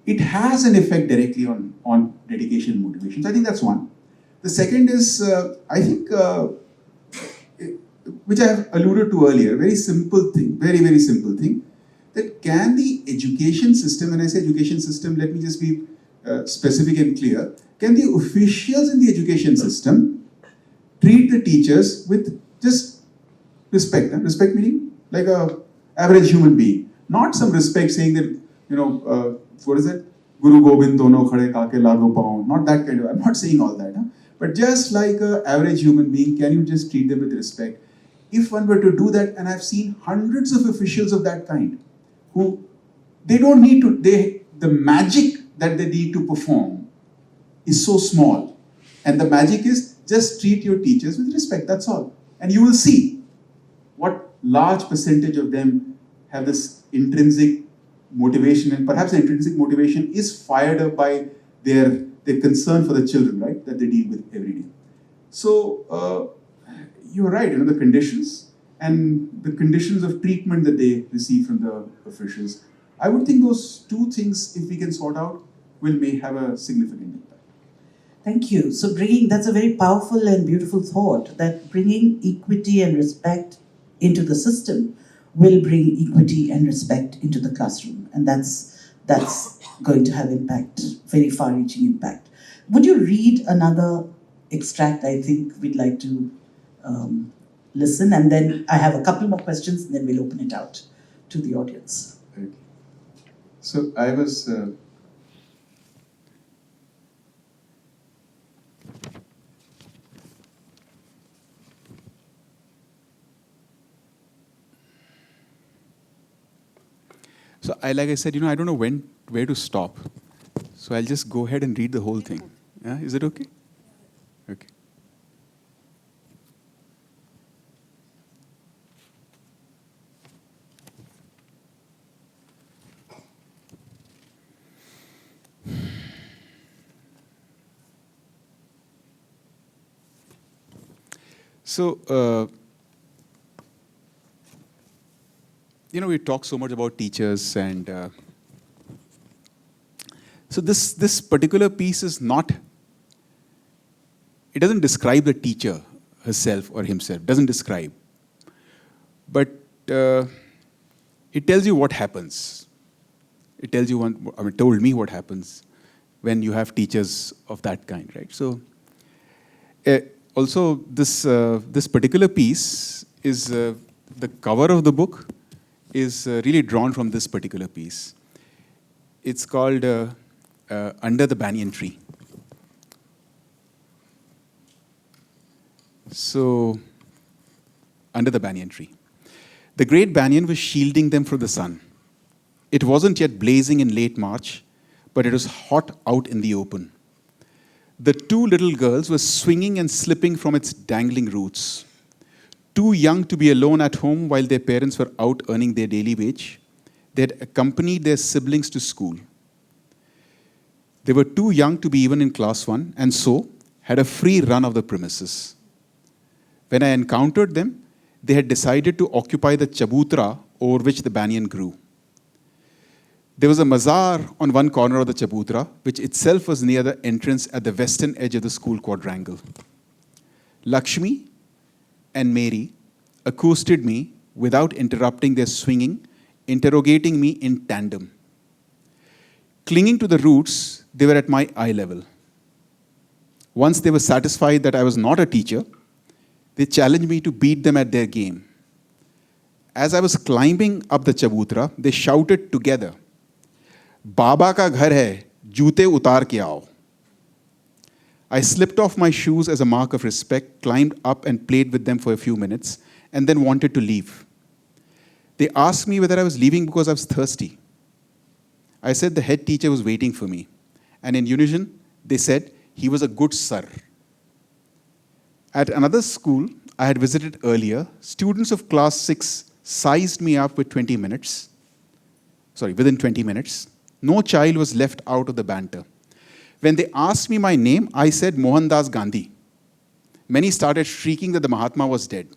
it has an effect directly on dedication and motivation. So I think that's one. The second is, which I have alluded to earlier, very simple thing, very, very simple thing, that can the education system, when I say education system, let me just be specific and clear, can the officials in the education system treat the teachers with just respect? Respect meaning like a average human being, not some respect saying that, what is it? Guru Gobind dono khade kaake lago pao. Not that kind of, I'm not saying all that. But just like an average human being, can you just treat them with respect? If one were to do that, and I've seen hundreds of officials of that kind, who they don't need to, the magic that they need to perform is so small. And the magic is just treat your teachers with respect, that's all. And you will see what large percentage of them have this intrinsic motivation, and perhaps the intrinsic motivation is fired up by their concern for the children, right, that they deal with every day. So you're right, the conditions and the conditions of treatment that they receive from the officials. I would think those two things, if we can sort out, may have a significant impact. Thank you. So that's a very powerful and beautiful thought, that bringing equity and respect into the system will bring equity and respect into the classroom. And that's going to have impact, very far-reaching impact. Would you read another extract? I think we'd like to listen, and then I have a couple more questions, and then we'll open it out to the audience. Okay. So I was... So like I said, I don't know where to stop. So I'll just go ahead and read the whole thing. Yeah, is it okay? Okay. So, we talk so much about teachers, and so this particular piece is not, it doesn't describe the teacher herself or himself, doesn't describe. But it tells you what happens. It tells you, told me what happens when you have teachers of that kind, right? So, also this particular piece is, the cover of the book is really drawn from this particular piece. It's called Under the Banyan Tree. So, under the banyan tree. The great banyan was shielding them from the sun. It wasn't yet blazing in late March, but it was hot out in the open. The two little girls were swinging and slipping from its dangling roots. Too young to be alone at home while their parents were out earning their daily wage, they had accompanied their siblings to school. They were too young to be even in class 1, and so had a free run of the premises. When I encountered them, they had decided to occupy the chabutra over which the banyan grew. There was a mazar on one corner of the chabutra, which itself was near the entrance at the western edge of the school quadrangle. Lakshmi and Mary accosted me without interrupting their swinging, interrogating me in tandem. Clinging to the roots, they were at my eye level. Once they were satisfied that I was not a teacher, they challenged me to beat them at their game. As I was climbing up the chabutra, they shouted together, "Baba ka ghar hai, joote utar ke aao." I slipped off my shoes as a mark of respect, climbed up and played with them for a few minutes, and then wanted to leave. They asked me whether I was leaving because I was thirsty. I said the head teacher was waiting for me, and in unison, they said he was a good sir. At another school I had visited earlier, students of class 6 sized me up within 20 minutes. No child was left out of the banter. When they asked me my name, I said Mohandas Gandhi. Many started shrieking that the Mahatma was dead.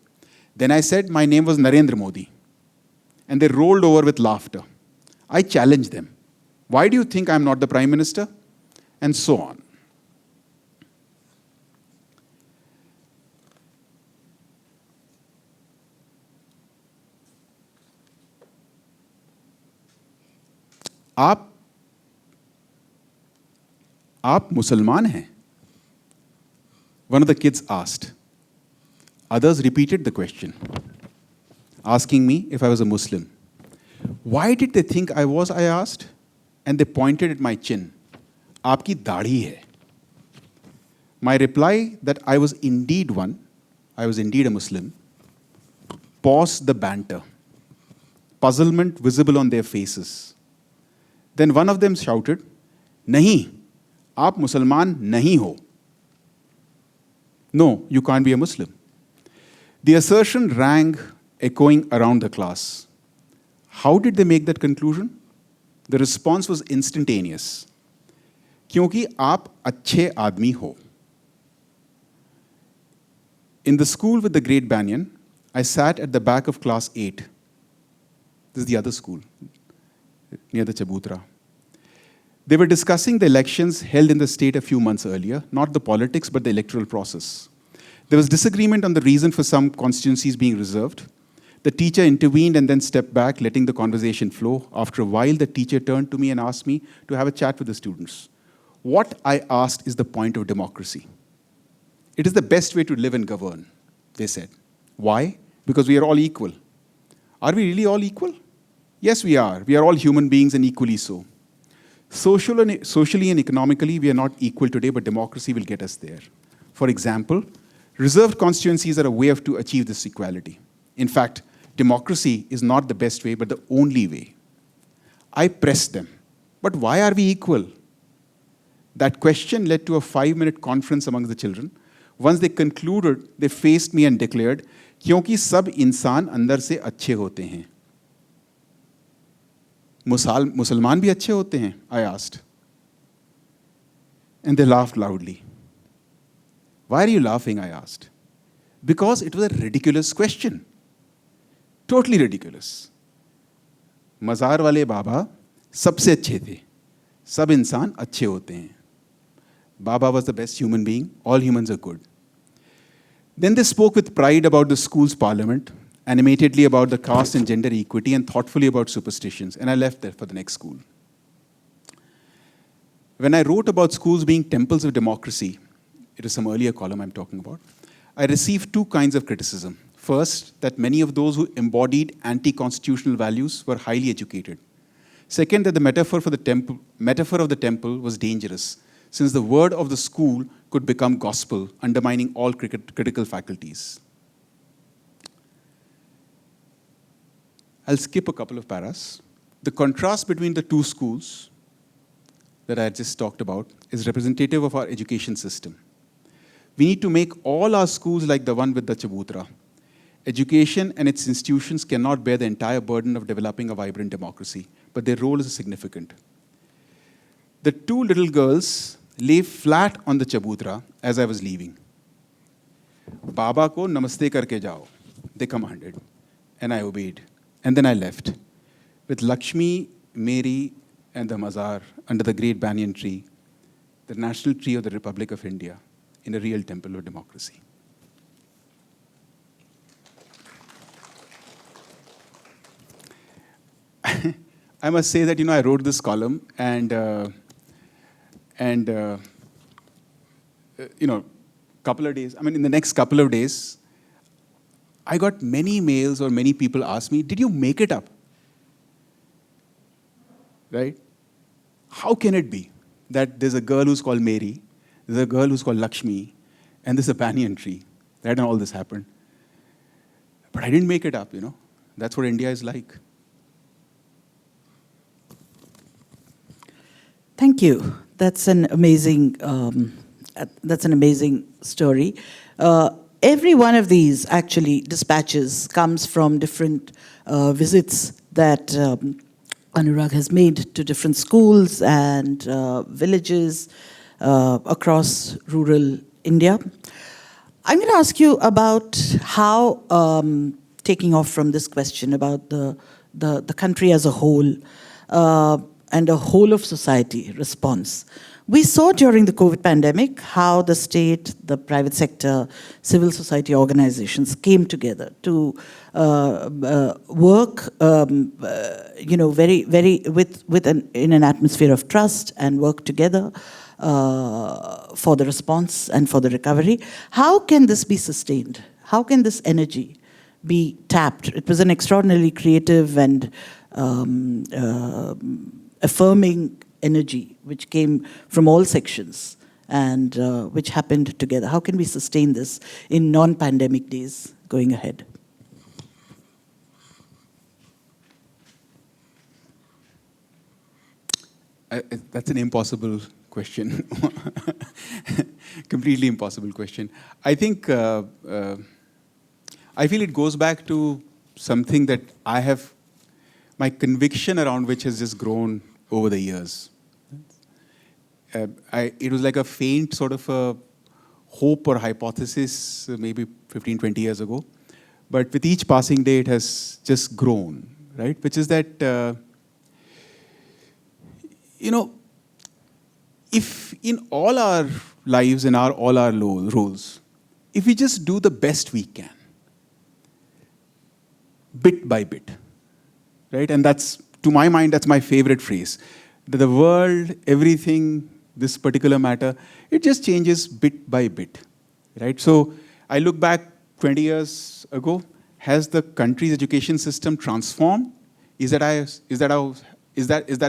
Then I said my name was Narendra Modi. And they rolled over with laughter. I challenged them. Why do you think I'm not the Prime Minister? And so on. आप मुसलमान हैं? One of the kids asked. Others repeated the question, asking me if I was a Muslim. Why did they think I was, I asked, and they pointed at my chin. Aapki दाढ़ी hai. My reply that I was indeed a Muslim, paused the banter, puzzlement visible on their faces. Then one of them shouted, "Nahi, aap Musalman nahi ho." No, you can't be a Muslim. The assertion rang, echoing around the class. How did they make that conclusion? The response was instantaneous. Kyunki aap अच्छे आदमी हो. In the school with the great banyan, I sat at the back of class 8. This is the other school, near the Chabutra. They were discussing the elections held in the state a few months earlier, not the politics, but the electoral process. There was disagreement on the reason for some constituencies being reserved. The teacher intervened and then stepped back, letting the conversation flow. After a while, the teacher turned to me and asked me to have a chat with the students. What I asked is the point of democracy. It is the best way to live and govern, they said. Why? Because we are all equal. Are we really all equal? Yes, we are. We are all human beings and equally so. Socially and economically, we are not equal today, but democracy will get us there. For example, reserved constituencies are a way to achieve this equality. In fact, democracy is not the best way, but the only way. I pressed them. But why are we equal? That question led to a 5-minute conference among the children. Once they concluded, they faced me and declared, क्योंकि सब इंसान अंदर से अच्छे होते हैं. मुसलमान भी अच्छे होते हैं, I asked. And they laughed loudly. Why are you laughing, I asked. Because it was a ridiculous question. Totally ridiculous. मज़ार वाले बाबा सबसे अच्छे थे. सब इंसान अच्छे होते हैं. Baba was the best human being. All humans are good. Then they spoke with pride about the school's parliament, animatedly about the caste and gender equity, and thoughtfully about superstitions. And I left there for the next school. When I wrote about schools being temples of democracy, it is some earlier column I'm talking about, I received 2 kinds of criticism. First, that many of those who embodied anti-constitutional values were highly educated. Second, that the metaphor of the temple was dangerous, since the word of the school could become gospel, undermining all critical faculties. I'll skip a couple of paras. The contrast between the 2 schools that I just talked about is representative of our education system. We need to make all our schools like the one with the chabutra. Education and its institutions cannot bear the entire burden of developing a vibrant democracy, but their role is significant. The 2 little girls lay flat on the chabutra as I was leaving. Baba ko namaste karke jao, they commanded, and I obeyed. And then I left, with Lakshmi, Mary, and the Mazar under the great banyan tree, the national tree of the Republic of India, in a real temple of democracy. I must say that, I wrote this column and couple of days, in the next couple of days, I got many mails or many people ask me, did you make it up? Right? How can it be that there's a girl who's called Mary, there's a girl who's called Lakshmi, and there's a banyan tree, right? And all this happened. But I didn't make it up, That's what India is like. Thank you. That's an amazing story. Every one of these actually dispatches comes from different visits that Anurag has made to different schools and villages across rural India. I'm going to ask you about how, taking off from this question about the country as a whole, and a whole of society response. We saw during the COVID pandemic how the state, the private sector, civil society organizations came together to work, in an atmosphere of trust and work together for the response and for the recovery. How can this be sustained? How can this energy be tapped? It was an extraordinarily creative and affirming energy which came from all sections and which happened together. How can we sustain this in non-pandemic days going ahead? That's an impossible question. Completely impossible question. I think, I feel it goes back to something that I have, my conviction around which has just grown over the years. It was like a faint sort of a hope or hypothesis maybe 15, 20 years ago. But with each passing day, it has just grown, right? Which is that, if in all our lives, in all our roles, if we just do the best we can, bit by bit, right? And that's, to my mind, that's my favorite phrase. That the world, everything, this particular matter, it just changes bit by bit, right? So I look back 20 years ago, has the country's education system transformed? Is that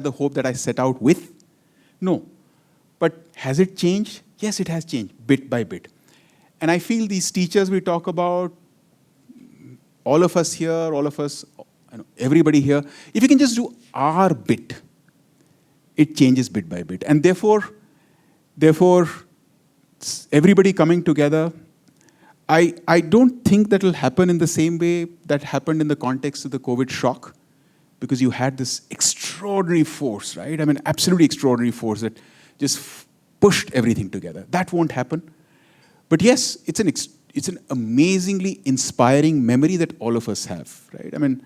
the hope that I set out with? No. But has it changed? Yes, it has changed, bit by bit. And I feel these teachers we talk about, all of us here, all of us, everybody here, if we can just do our bit, it changes bit by bit. And therefore, everybody coming together, I don't think that will happen in the same way that happened in the context of the COVID shock, because you had this extraordinary force, right? I mean, absolutely extraordinary force that just pushed everything together. That won't happen. But yes, it's an amazingly inspiring memory that all of us have, right? I mean,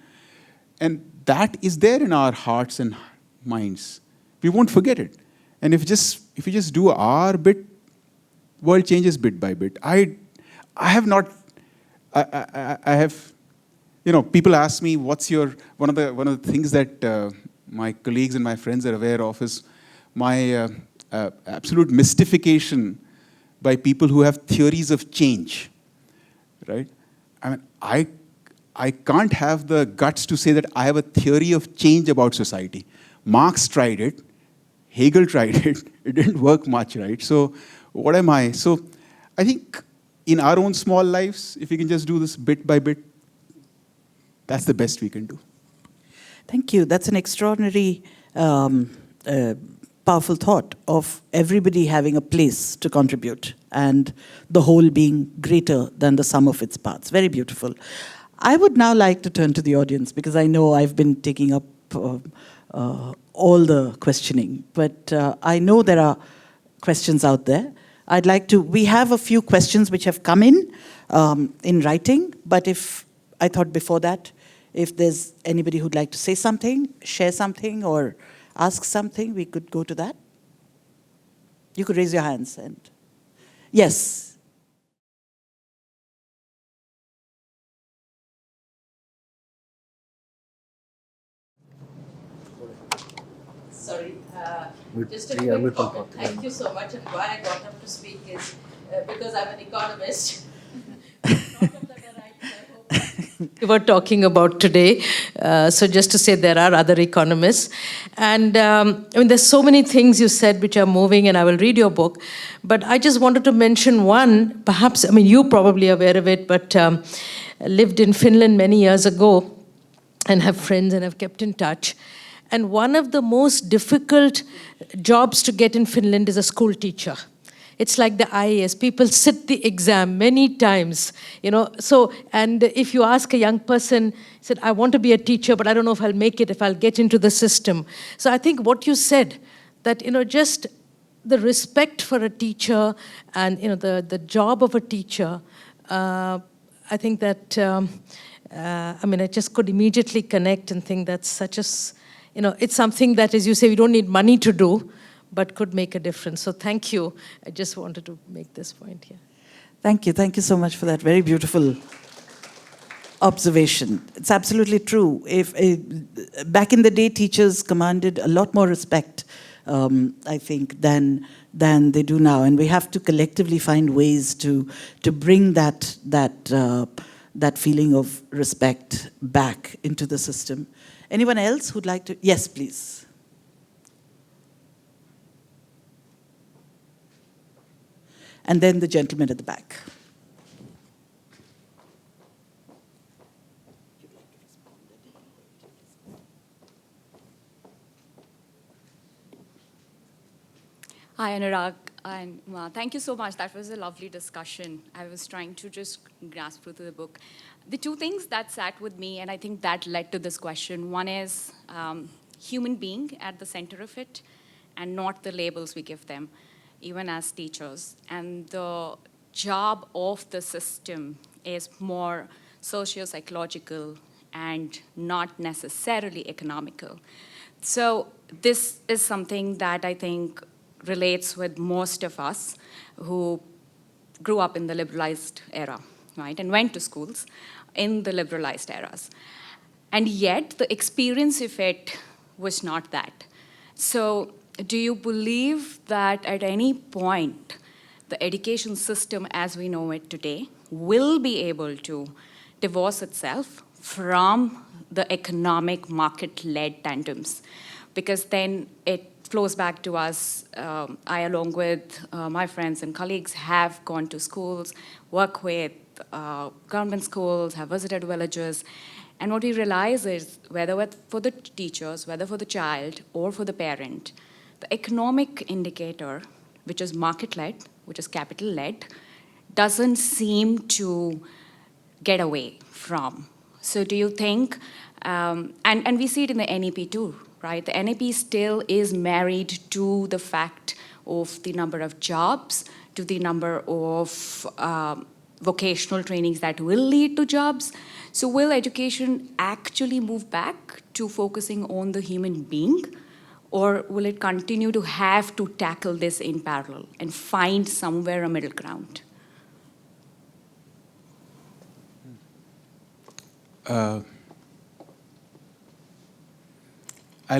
and that is there in our hearts and minds. We won't forget it. And if we just do our bit, world changes bit by bit. I have, people ask me, what's your, one of the things that my colleagues and my friends are aware of is my absolute mystification by people who have theories of change, right? I mean, I can't have the guts to say that I have a theory of change about society. Marx tried it, Hegel tried it, it didn't work much, right? So what am I? So I think in our own small lives, if we can just do this bit by bit, that's the best we can do. Thank you. That's an extraordinary, powerful thought of everybody having a place to contribute and the whole being greater than the sum of its parts. Very beautiful. I would now like to turn to the audience because I know I've been taking up all the questioning, but I know there are questions out there. We have a few questions which have come in writing, but I thought before that, if there's anybody who'd like to say something, share something, or ask something, we could go to that. You could raise your hands and, yes. Sorry, just a quick comment. Thank you so much. And why I got up to speak is because I'm an economist. We were talking about today. So just to say there are other economists. And I mean, there's so many things you said which are moving, and I will read your book. But I just wanted to mention one, perhaps, I mean, you're probably aware of it, but lived in Finland many years ago and have friends and have kept in touch. And one of the most difficult jobs to get in Finland is a school teacher. It's like the IAS. People sit the exam many times, So, and if you ask a young person, said, I want to be a teacher, but I don't know if I'll make it, if I'll get into the system. So I think what you said, that, just the respect for a teacher and, the job of a teacher, I think that, I just could immediately connect and think that's such a, it's something that, as you say, we don't need money to do, but could make a difference. So thank you. I just wanted to make this point here. Thank you. Thank you so much for that very beautiful observation. It's absolutely true. Back in the day, teachers commanded a lot more respect, I think, than they do now. And we have to collectively find ways to bring that feeling of respect back into the system. Anyone else who'd like to? Yes, please. And then the gentleman at the back. Hi, Anurag and Uma. Thank you so much. That was a lovely discussion. I was trying to just grasp through the book. The two things that sat with me, and I think that led to this question, one is human being at the center of it, and not the labels we give them, even as teachers. And the job of the system is more socio-psychological and not necessarily economical. So this is something that I think relates with most of us who grew up in the liberalized era, right, and went to schools in the liberalized eras. And yet, the experience of it was not that. So, do you believe that at any point, the education system as we know it today will be able to divorce itself from the economic market-led tandems? Because then it flows back to us. I, along with my friends and colleagues, have gone to schools, work with government schools, have visited villages, and what we realize is whether for the teachers, whether for the child or for the parent, the economic indicator, which is market-led, which is capital-led, doesn't seem to get away from. So do you think, and we see it in the NEP too, right? The NEP still is married to the fact of the number of jobs, to the number of vocational trainings that will lead to jobs. So will education actually move back to focusing on the human being? Or will it continue to have to tackle this in parallel and find somewhere a middle ground? I'll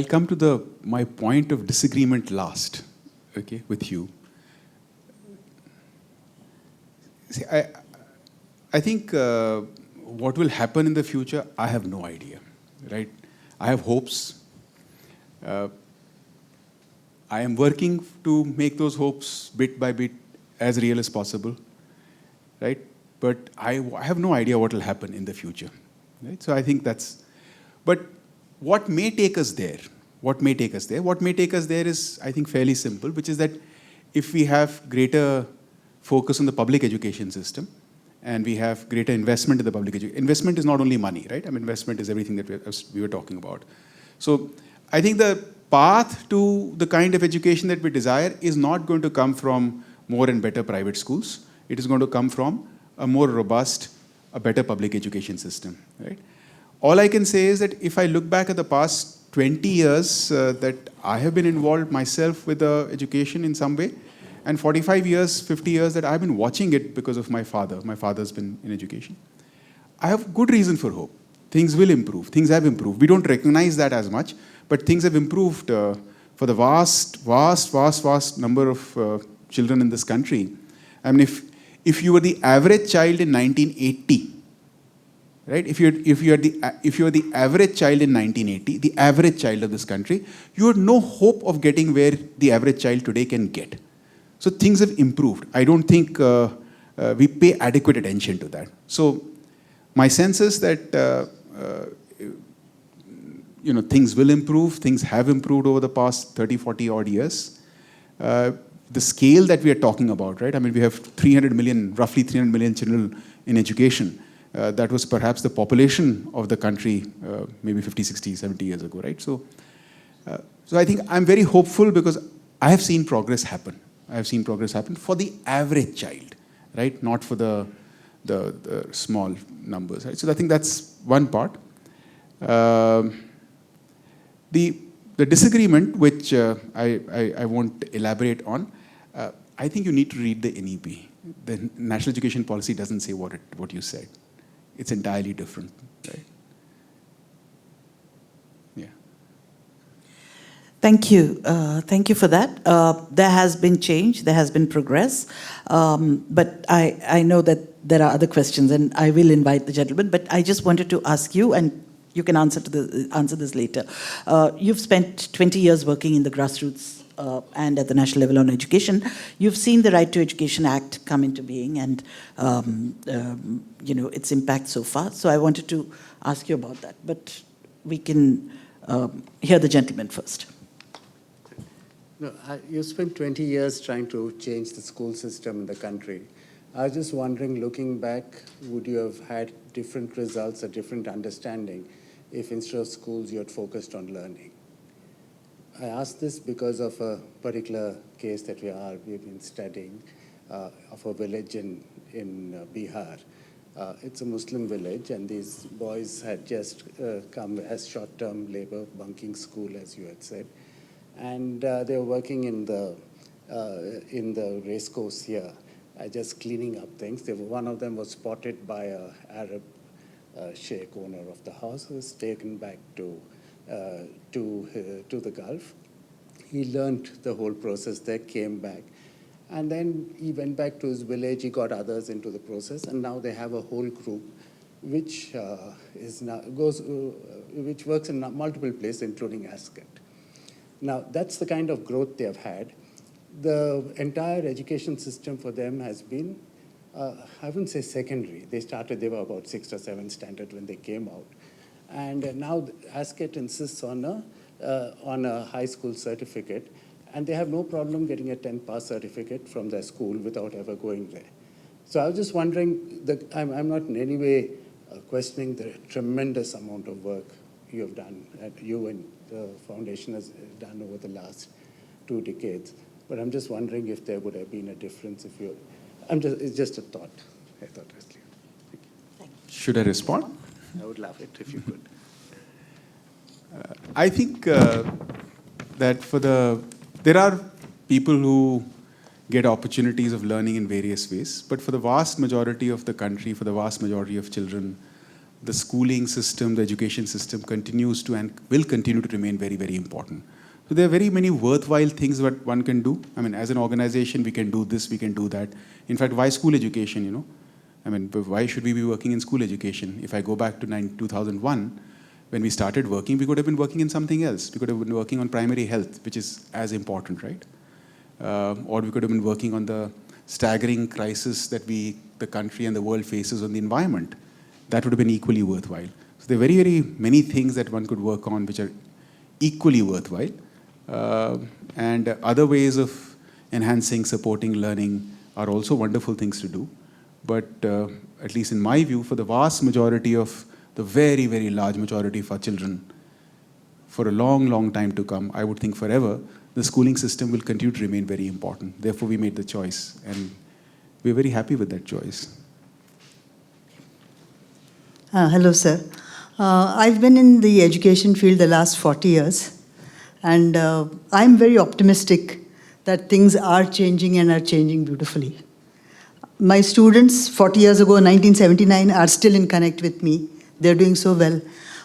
come to my point of disagreement last, okay, with you. See, I think what will happen in the future, I have no idea, right? I have hopes. I am working to make those hopes bit by bit as real as possible, right? But I have no idea what will happen in the future, right? So I think but what may take us there? What may take us there is, I think, fairly simple, which is that if we have greater focus on the public education system, and we have greater investment in the public education. Investment is not only money, right? I mean, investment is everything that we were talking about. So I think the path to the kind of education that we desire is not going to come from more and better private schools. It is going to come from a more robust, a better public education system, right? All I can say is that if I look back at the past 20 years that I have been involved myself with education in some way, and 45 years, 50 years that I've been watching it because of my father. My father's been in education. I have good reason for hope. Things will improve. Things have improved. We don't recognize that as much, but things have improved for the vast number of children in this country. I mean, if you were the average child in 1980, right? If you are the average child in 1980, the average child of this country, you had no hope of getting where the average child today can get. So things have improved. I don't think we pay adequate attention to that. So my sense is that things will improve. Things have improved over the past 30, 40 odd years. The scale that we are talking about, right? I mean, we have roughly 300 million children in education. That was perhaps the population of the country maybe 50, 60, 70 years ago, right? So I think I'm very hopeful because I have seen progress happen. I have seen progress happen for the average child, right? Not for the small numbers, right? So I think that's one part. The disagreement, which I won't elaborate on, I think you need to read the NEP. The National Education Policy doesn't say what you said. It's entirely different, right? Yeah. Thank you. Thank you for that. There has been change, there has been progress, but I know that there are other questions, and I will invite the gentleman, but I just wanted to ask you, and you can answer this later. You've spent 20 years working in the grassroots and at the national level on education. You've seen the Right to Education Act come into being and its impact so far. So I wanted to ask you about that, but we can hear the gentleman first. No, you spent 20 years trying to change the school system in the country. I was just wondering, looking back, would you have had different results, a different understanding, if instead of schools you had focused on learning? I ask this because of a particular case that we've been studying of a village in Bihar. It's a Muslim village, and these boys had just come as short-term labor, bunking school, as you had said. And they were working in the in the racecourse here, just cleaning up things. One of them was spotted by an Arab sheikh, owner of the house, who was taken back to the Gulf. He learned the whole process there, came back, and then he went back to his village. He got others into the process, and now they have a whole group which which works in multiple places, including Ascot. Now, that's the kind of growth they have had. The entire education system for them has been, I wouldn't say secondary. They were about 6th or 7th standard when they came out. And now Ascot insists on a high school certificate, and they have no problem getting a 10 pass certificate from their school without ever going there. So I was just wondering, I'm not in any way questioning the tremendous amount of work you have done, you and the foundation has done over the last 2 decades. But I'm just wondering if there would have been a difference if you. It's just a thought. I thought I'd leave. Thank you. Should I respond? I would love it if you could. I think that there are people who get opportunities of learning in various ways, but for the vast majority of the country, for the vast majority of children, the schooling system, the education system continues to and will continue to remain very, very important. So there are very many worthwhile things that one can do. I mean, as an organization, we can do this, we can do that. In fact, why school education, you know? I mean, why should we be working in school education? If I go back to 2001, when we started working, we could have been working in something else. We could have been working on primary health, which is as important, right? Or we could have been working on the staggering crisis that the country and the world faces on the environment. That would have been equally worthwhile. So there are very, very many things that one could work on which are equally worthwhile. And other ways of enhancing, supporting learning are also wonderful things to do. But at least in my view, for the vast majority of the very, very large majority of our children, for a long, long time to come, I would think forever, the schooling system will continue to remain very important. Therefore, we made the choice, and we're very happy with that choice. Hello, sir. I've been in the education field the last 40 years, and I'm very optimistic that things are changing and are changing beautifully. My students, 40 years ago, 1979, are still in connect with me. They're doing so well.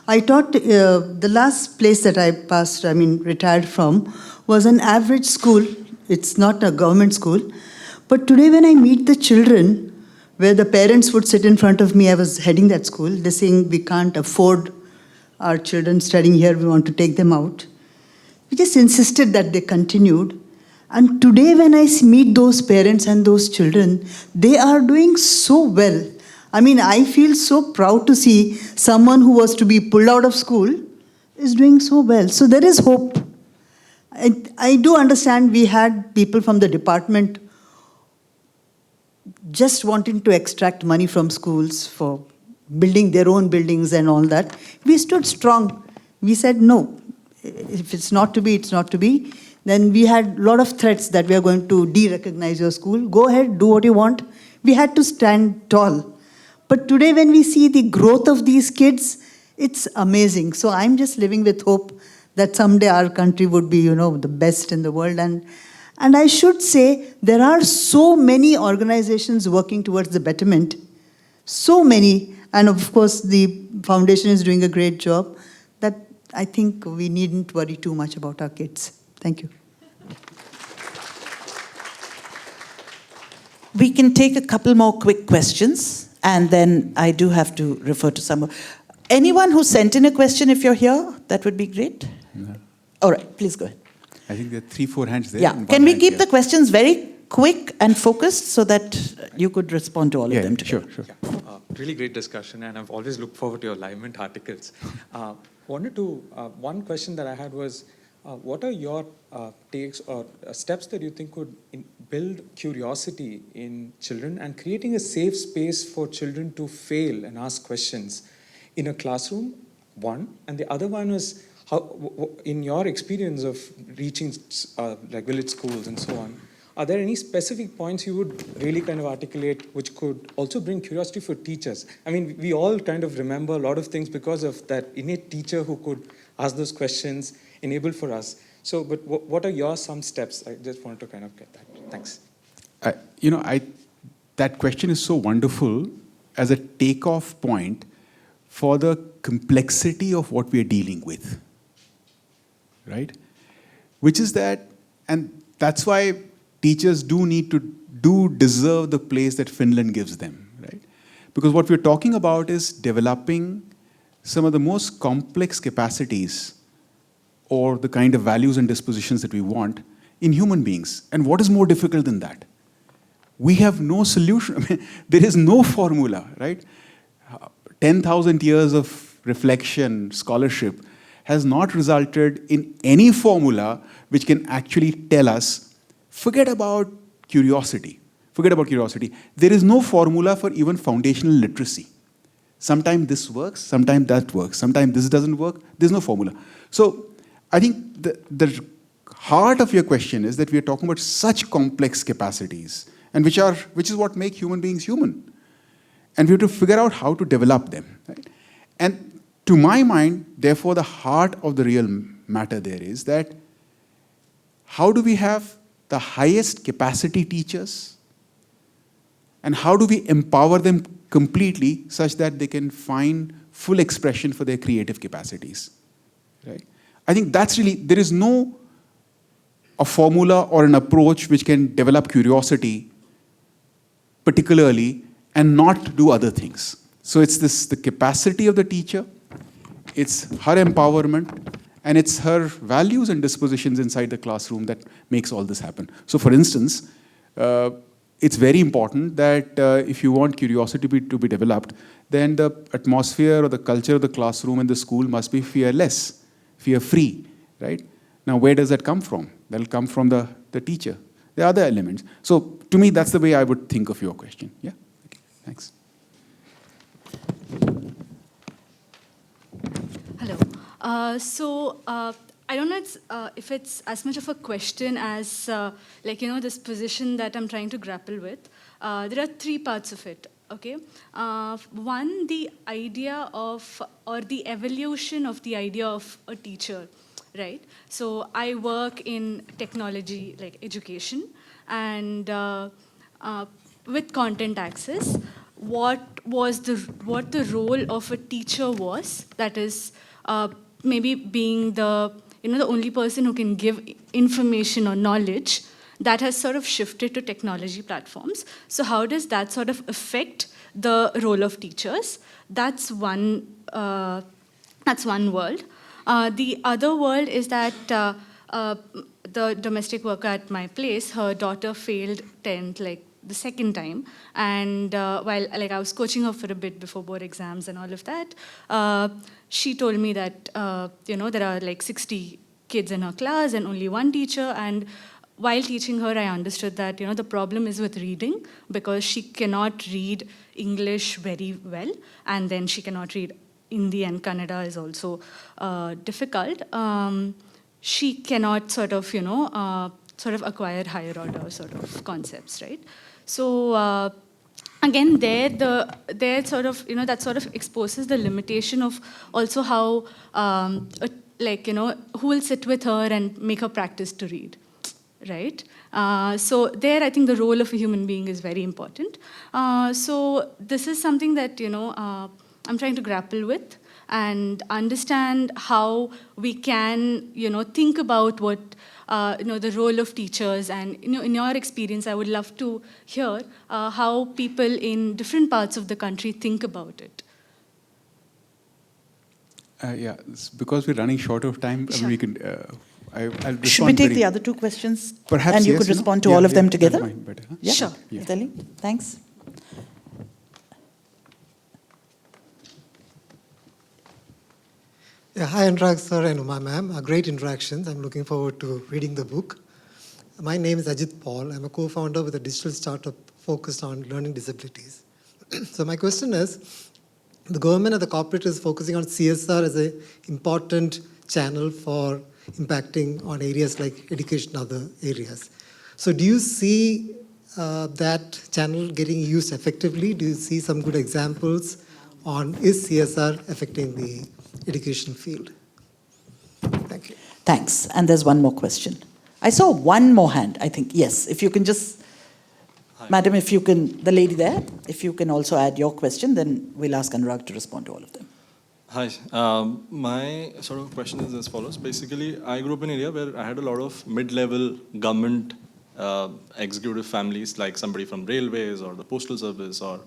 I taught, the last place that I retired from, was an average school. It's not a government school. But today when I meet the children, where the parents would sit in front of me, I was heading that school, they're saying, we can't afford our children studying here, we want to take them out. We just insisted that they continued. And today when I meet those parents and those children, they are doing so well. I mean, I feel so proud to see someone who was to be pulled out of school is doing so well. So there is hope. I do understand we had people from the department just wanting to extract money from schools for building their own buildings and all that. We stood strong. We said, no, if it's not to be, it's not to be. Then we had a lot of threats that we are going to de-recognize your school. Go ahead, do what you want. We had to stand tall. But today when we see the growth of these kids, it's amazing. So I'm just living with hope that someday our country would be, the best in the world. And I should say, there are so many organizations working towards the betterment. So many. And of course, the foundation is doing a great job that I think we needn't worry too much about our kids. Thank you. We can take a couple more quick questions, and then I do have to refer to some. Anyone who sent in a question, if you're here, that would be great. No. All right, please go ahead. I think there are 3-4 hands there. Yeah, can we keep the questions very quick and focused so that you could respond to all of them together? Sure. Yeah. Really great discussion, and I've always looked forward to your alignment articles. One question that I had was, what are your takes or steps that you think could build curiosity in children and creating a safe space for children to fail and ask questions in a classroom, one, and the other one was, how, in your experience of reaching like village schools and so on, are there any specific points you would really kind of articulate which could also bring curiosity for teachers? I mean, we all kind of remember a lot of things because of that innate teacher who could ask those questions, enable for us. So, but what are your some steps? I just want to kind of get that. Thanks. That question is so wonderful as a takeoff point for the complexity of what we are dealing with, right? Which is that, and that's why teachers do deserve the place that Finland gives them, right? Because what we're talking about is developing some of the most complex capacities or the kind of values and dispositions that we want in human beings. And what is more difficult than that? We have no solution. I mean, there is no formula, right? 10,000 years of reflection, scholarship, has not resulted in any formula which can actually tell us, forget about curiosity. Forget about curiosity. There is no formula for even foundational literacy. Sometimes this works, sometimes that works, sometimes this doesn't work. There's no formula. So I think the heart of your question is that we are talking about such complex capacities, and which is what make human beings human. And we have to figure out how to develop them. Right? And to my mind, therefore, the heart of the real matter there is that how do we have the highest capacity teachers, and how do we empower them completely such that they can find full expression for their creative capacities, right? I think that's really, there is no a formula or an approach which can develop curiosity particularly and not do other things. So it's the capacity of the teacher, it's her empowerment, and it's her values and dispositions inside the classroom that makes all this happen. So for instance, it's very important that if you want curiosity to be developed, then the atmosphere or the culture of the classroom and the school must be fearless, fear-free, right? Now, where does that come from? That'll come from the teacher. There are other elements. So to me, that's the way I would think of your question. Yeah? Okay, thanks. Hello. I don't know if it's as much of a question as, this position that I'm trying to grapple with. There are three parts of it, okay? One, the idea of, or the evolution of the idea of a teacher, right? So I work in technology, like education, and with content access, what the role of a teacher was, that is, maybe being the only person who can give information or knowledge, that has sort of shifted to technology platforms. So how does that sort of affect the role of teachers? That's one world. The other world is that the domestic worker at my place, her daughter failed 10th, like the second time, and while I was coaching her for a bit before board exams and all of that, she told me that there are like 60 kids in her class and only one teacher, and while teaching her, I understood that the problem is with reading, because she cannot read English very well, and then she cannot read Hindi, and Kannada is also difficult. She cannot sort of acquire higher order sort of concepts, right? So again, there sort of that sort of exposes the limitation of also how who will sit with her and make her practice to read, right? So there, I think the role of a human being is very important. So this is something that I'm trying to grapple with and understand how we can think about what the role of teachers, and in your experience, I would love to hear how people in different parts of the country think about it. Yeah, because we're running short of time, Sure. we can. I'll respond. Should we take the other two questions? Perhaps, and you yes, could respond to all of them together? That's better, huh? Yeah? Sure. Yeah. Vitaly, thanks. Yeah, hi, Anurag sir and Uma ma'am. Great interactions. I'm looking forward to reading the book. My name is Ajit Paul. I'm a co-founder with a digital startup focused on learning disabilities. So my question is, the government and the corporate is focusing on CSR as an important channel for impacting on areas like education and other areas. So do you see that channel getting used effectively? Do you see some good examples on is CSR affecting the education field? Thanks. And there's one more question. I saw one more hand, I think. Yes, if you can just, Madam, if you can, the lady there, if you can also add your question, then we'll ask Anurag to respond to all of them. Hi. My sort of question is as follows. Basically, I grew up in an area where I had a lot of mid-level government executive families, like somebody from railways or the postal service or,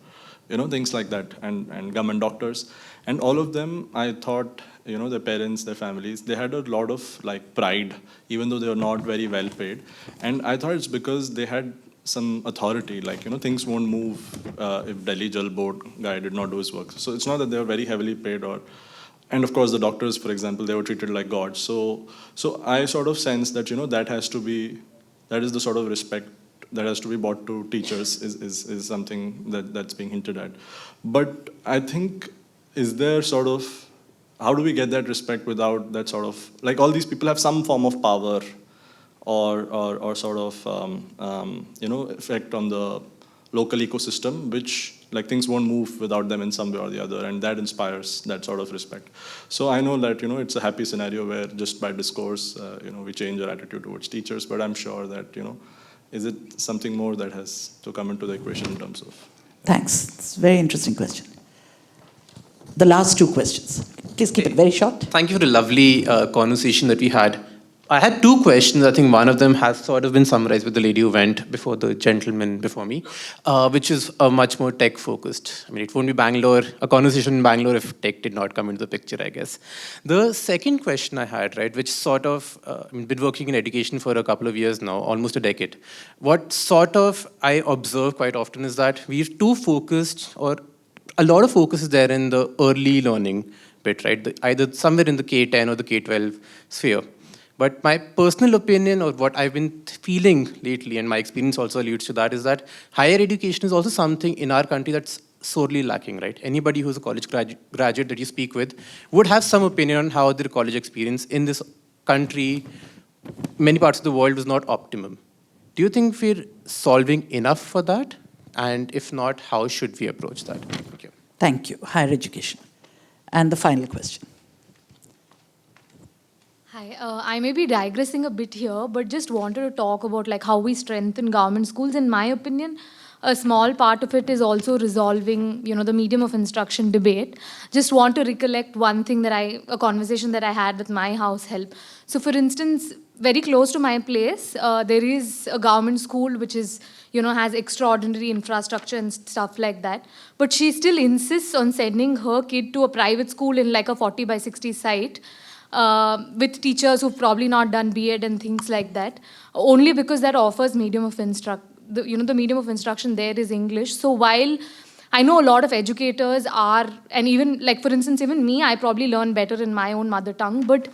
things like that, and government doctors. And all of them, I thought, their parents, their families, they had a lot of like pride, even though they were not very well paid. And I thought it's because they had some authority, like, things won't move if Delhi Jal Board guy did not do his work. So it's not that they were very heavily paid and of course the doctors, for example, they were treated like gods. So I sort of sense that, that is the sort of respect that has to be brought to teachers is something that's being hinted at. But I think, is there sort of, how do we get that respect without that sort of, like all these people have some form of power or sort of, effect on the local ecosystem, which like things won't move without them in some way or the other, and that inspires that sort of respect. So I know that, it's a happy scenario where just by discourse, we change our attitude towards teachers, but I'm sure that, is it something more that has to come into the equation in terms of? Thanks. It's a very interesting question. The last two questions. Please keep it very short. Thank you for the lovely conversation that we had. I had two questions. I think one of them has sort of been summarized with the lady who went before the gentleman before me, which is much more tech-focused. I mean, it won't be Bangalore, a conversation in Bangalore if tech did not come into the picture, I guess. The second question I had, right, which sort of, I've been working in education for a couple of years now, almost a decade. What sort of I observe quite often is that we're too focused, or a lot of focus is there in the early learning bit, right? Either somewhere in the K-10 or the K-12 sphere. But my personal opinion, or what I've been feeling lately, and my experience also alludes to that, is that higher education is also something in our country that's sorely lacking, right? Anybody who's a college graduate that you speak with would have some opinion on how their college experience in this country, many parts of the world, was not optimum. Do you think we're solving enough for that? And if not, how should we approach that? Thank you. Thank you. Higher education. And the final question. Hi, I may be digressing a bit here, but just wanted to talk about like how we strengthen government schools. In my opinion, a small part of it is also resolving, the medium of instruction debate. Just want to recollect one thing a conversation that I had with my house help. So for instance, very close to my place, there is a government school which is, has extraordinary infrastructure and stuff like that. But she still insists on sending her kid to a private school in like a 40 by 60 site. With teachers who've probably not done B.Ed and things like that, only because that offers medium of the medium of instruction there is English. So while I know a lot of educators are, and even like for instance, even me, I probably learn better in my own mother tongue, but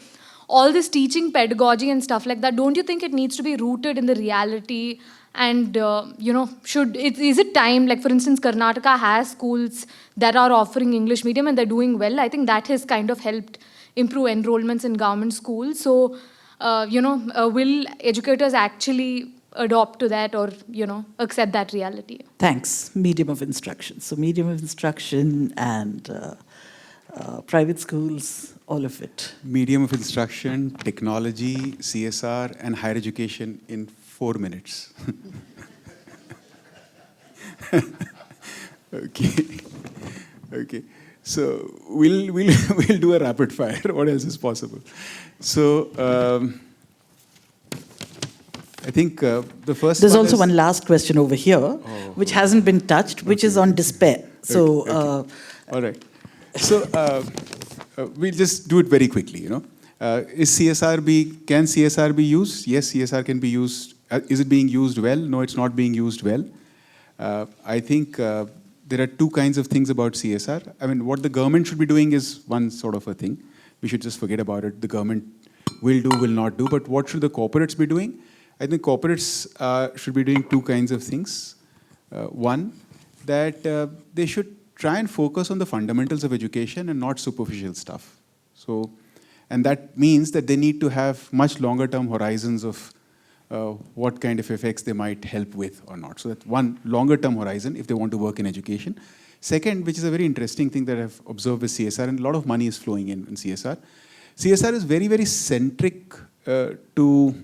all this teaching pedagogy and stuff like that, don't you think it needs to be rooted in the reality? And, is it time, like for instance, Karnataka has schools that are offering English medium and they're doing well. I think that has kind of helped improve enrollments in government schools. So, will educators actually adopt to that or, accept that reality? Thanks. Medium of instruction. So medium of instruction and private schools, all of it. Medium of instruction, technology, CSR, and higher education in 4 minutes. Okay. So we'll do a rapid fire. What else is possible? So I think the first. There's also one last question over here, which hasn't been touched, which is on despair. So. Okay. All right. So we'll just do it very quickly. Can CSR be used? Yes, CSR can be used. Is it being used well? No, it's not being used well. I think there are two kinds of things about CSR. I mean, what the government should be doing is one sort of a thing. We should just forget about it. The government will do, will not do. But what should the corporates be doing? I think corporates should be doing two kinds of things. One, that they should try and focus on the fundamentals of education and not superficial stuff. So, and that means that they need to have much longer term horizons of what kind of effects they might help with or not. So that's one longer term horizon if they want to work in education. Second, which is a very interesting thing that I've observed with CSR, and a lot of money is flowing in CSR. CSR is very, very centric to,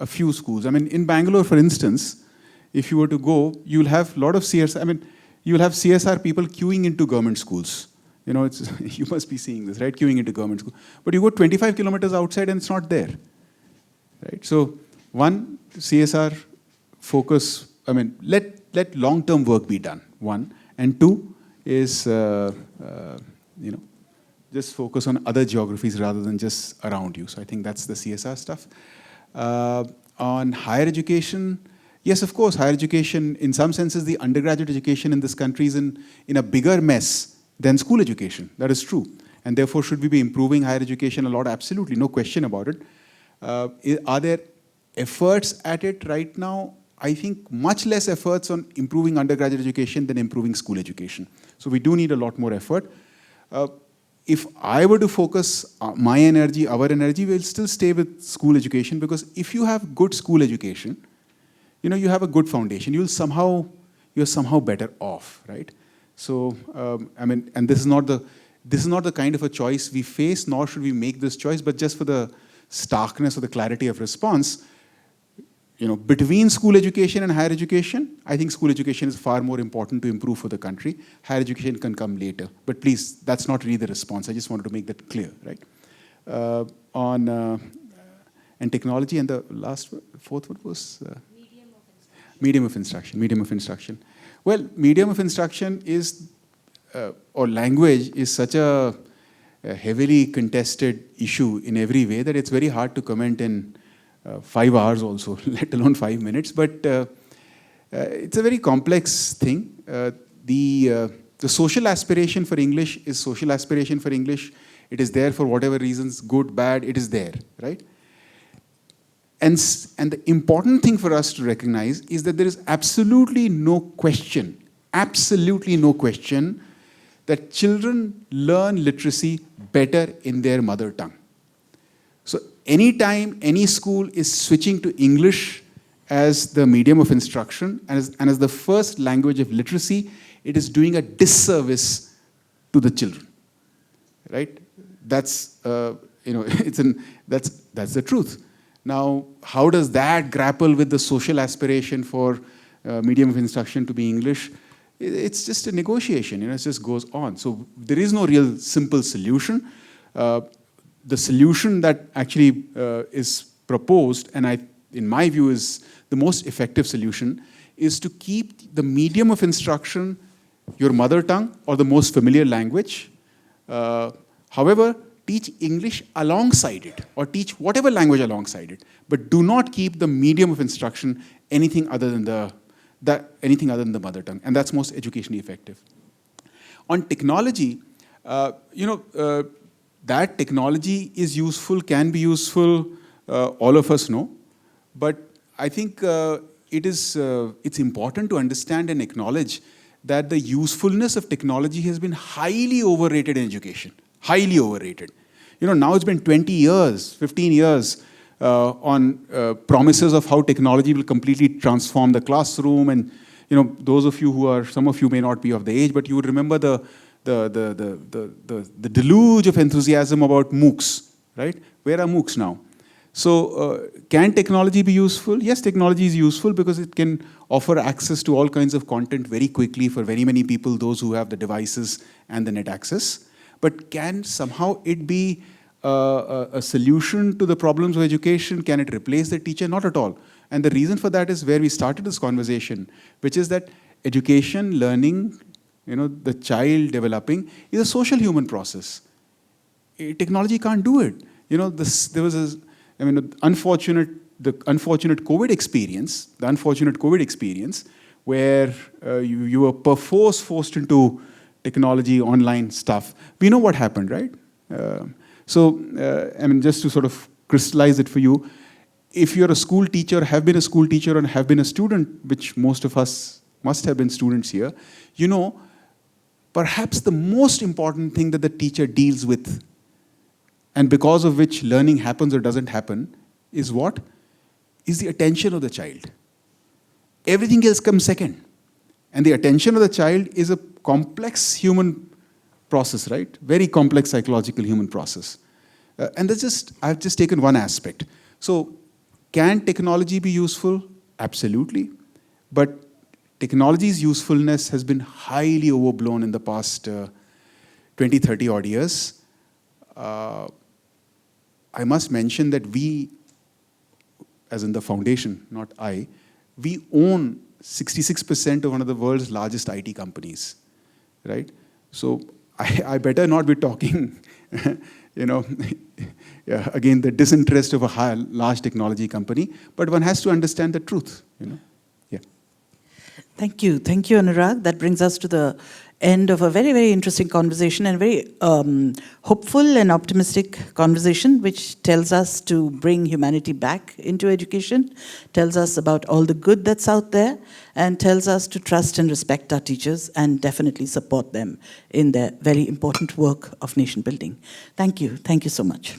a few schools. I mean, in Bangalore, for instance, if you were to go, you'll have a lot of CSR. I mean, you'll have CSR people queuing into government schools. You must be seeing this, right? Queuing into government school. But you go 25 kilometers outside and it's not there, right? So, one, CSR focus, I mean, let long-term work be done, one. And two is, just focus on other geographies rather than just around you. So I think that's the CSR stuff. On higher education, yes, of course, higher education, in some senses, the undergraduate education in this country is in a bigger mess than school education. That is true. And therefore, should we be improving higher education a lot? Absolutely, no question about it. Are there efforts at it right now? I think much less efforts on improving undergraduate education than improving school education. So we do need a lot more effort. If I were to focus my energy, our energy, we'll still stay with school education, because if you have good school education, you have a good foundation. You're somehow better off, right? So, I mean, and this is not the kind of a choice we face, nor should we make this choice, but just for the starkness or the clarity of response, between school education and higher education, I think school education is far more important to improve for the country. Higher education can come later. But please, that's not really the response. I just wanted to make that clear, right? And technology, and the fourth one was? Medium of instruction. Well, medium of instruction is, or language is such a heavily contested issue in every way that it's very hard to comment in 5 hours also, let alone 5 minutes. But it's a very complex thing. The social aspiration for English is social aspiration for English. It is there for whatever reasons, good, bad, it is there, right? And the important thing for us to recognize is that there is absolutely no question that children learn literacy better in their mother tongue. So anytime any school is switching to English as the medium of instruction and as the first language of literacy, it is doing a disservice to the children, right? That's that's the truth. Now, how does that grapple with the social aspiration for medium of instruction to be English? It's just a negotiation, it just goes on. So there is no real simple solution. The solution that actually is proposed, and in my view is the most effective solution, is to keep the medium of instruction your mother tongue or the most familiar language. However, teach English alongside it, or teach whatever language alongside it, but do not keep the medium of instruction anything other than the mother tongue, and that's most educationally effective. On technology, that technology is useful, can be useful, all of us know, but I think it's important to understand and acknowledge that the usefulness of technology has been highly overrated in education. Highly overrated. Now it's been 20 years, 15 years on promises of how technology will completely transform the classroom. And those of you some of you may not be of the age, but you would remember the deluge of enthusiasm about MOOCs, right? Where are MOOCs now? So can technology be useful? Yes, technology is useful because it can offer access to all kinds of content very quickly for very many people, those who have the devices and the net access. But can somehow it be a solution to the problems of education? Can it replace the teacher? Not at all. And the reason for that is where we started this conversation, which is that education, learning, the child developing is a social human process. Technology can't do it. There was the unfortunate COVID experience, where you were perforce forced into technology, online stuff. We know what happened, right? Just to sort of crystallize it for you, if you're a school teacher, have been a school teacher, and have been a student, which most of us must have been students here, perhaps the most important thing that the teacher deals with, and because of which learning happens or doesn't happen, is what? Is the attention of the child. Everything else comes second. And the attention of the child is a complex human process, right? Very complex psychological human process. And I've just taken one aspect. So can technology be useful? Absolutely. But technology's usefulness has been highly overblown in the past 20, 30 odd years. I must mention that we, as in the foundation, not I, we own 66% of one of the world's largest IT companies, right? So I better not be talking, again, the disinterest of a large technology company, but one has to understand the truth, Yeah. Thank you, Anurag. That brings us to the end of a very, very interesting conversation and very hopeful and optimistic conversation, which tells us to bring humanity back into education, tells us about all the good that's out there, and tells us to trust and respect our teachers and definitely support them in their very important work of nation building. Thank you so much.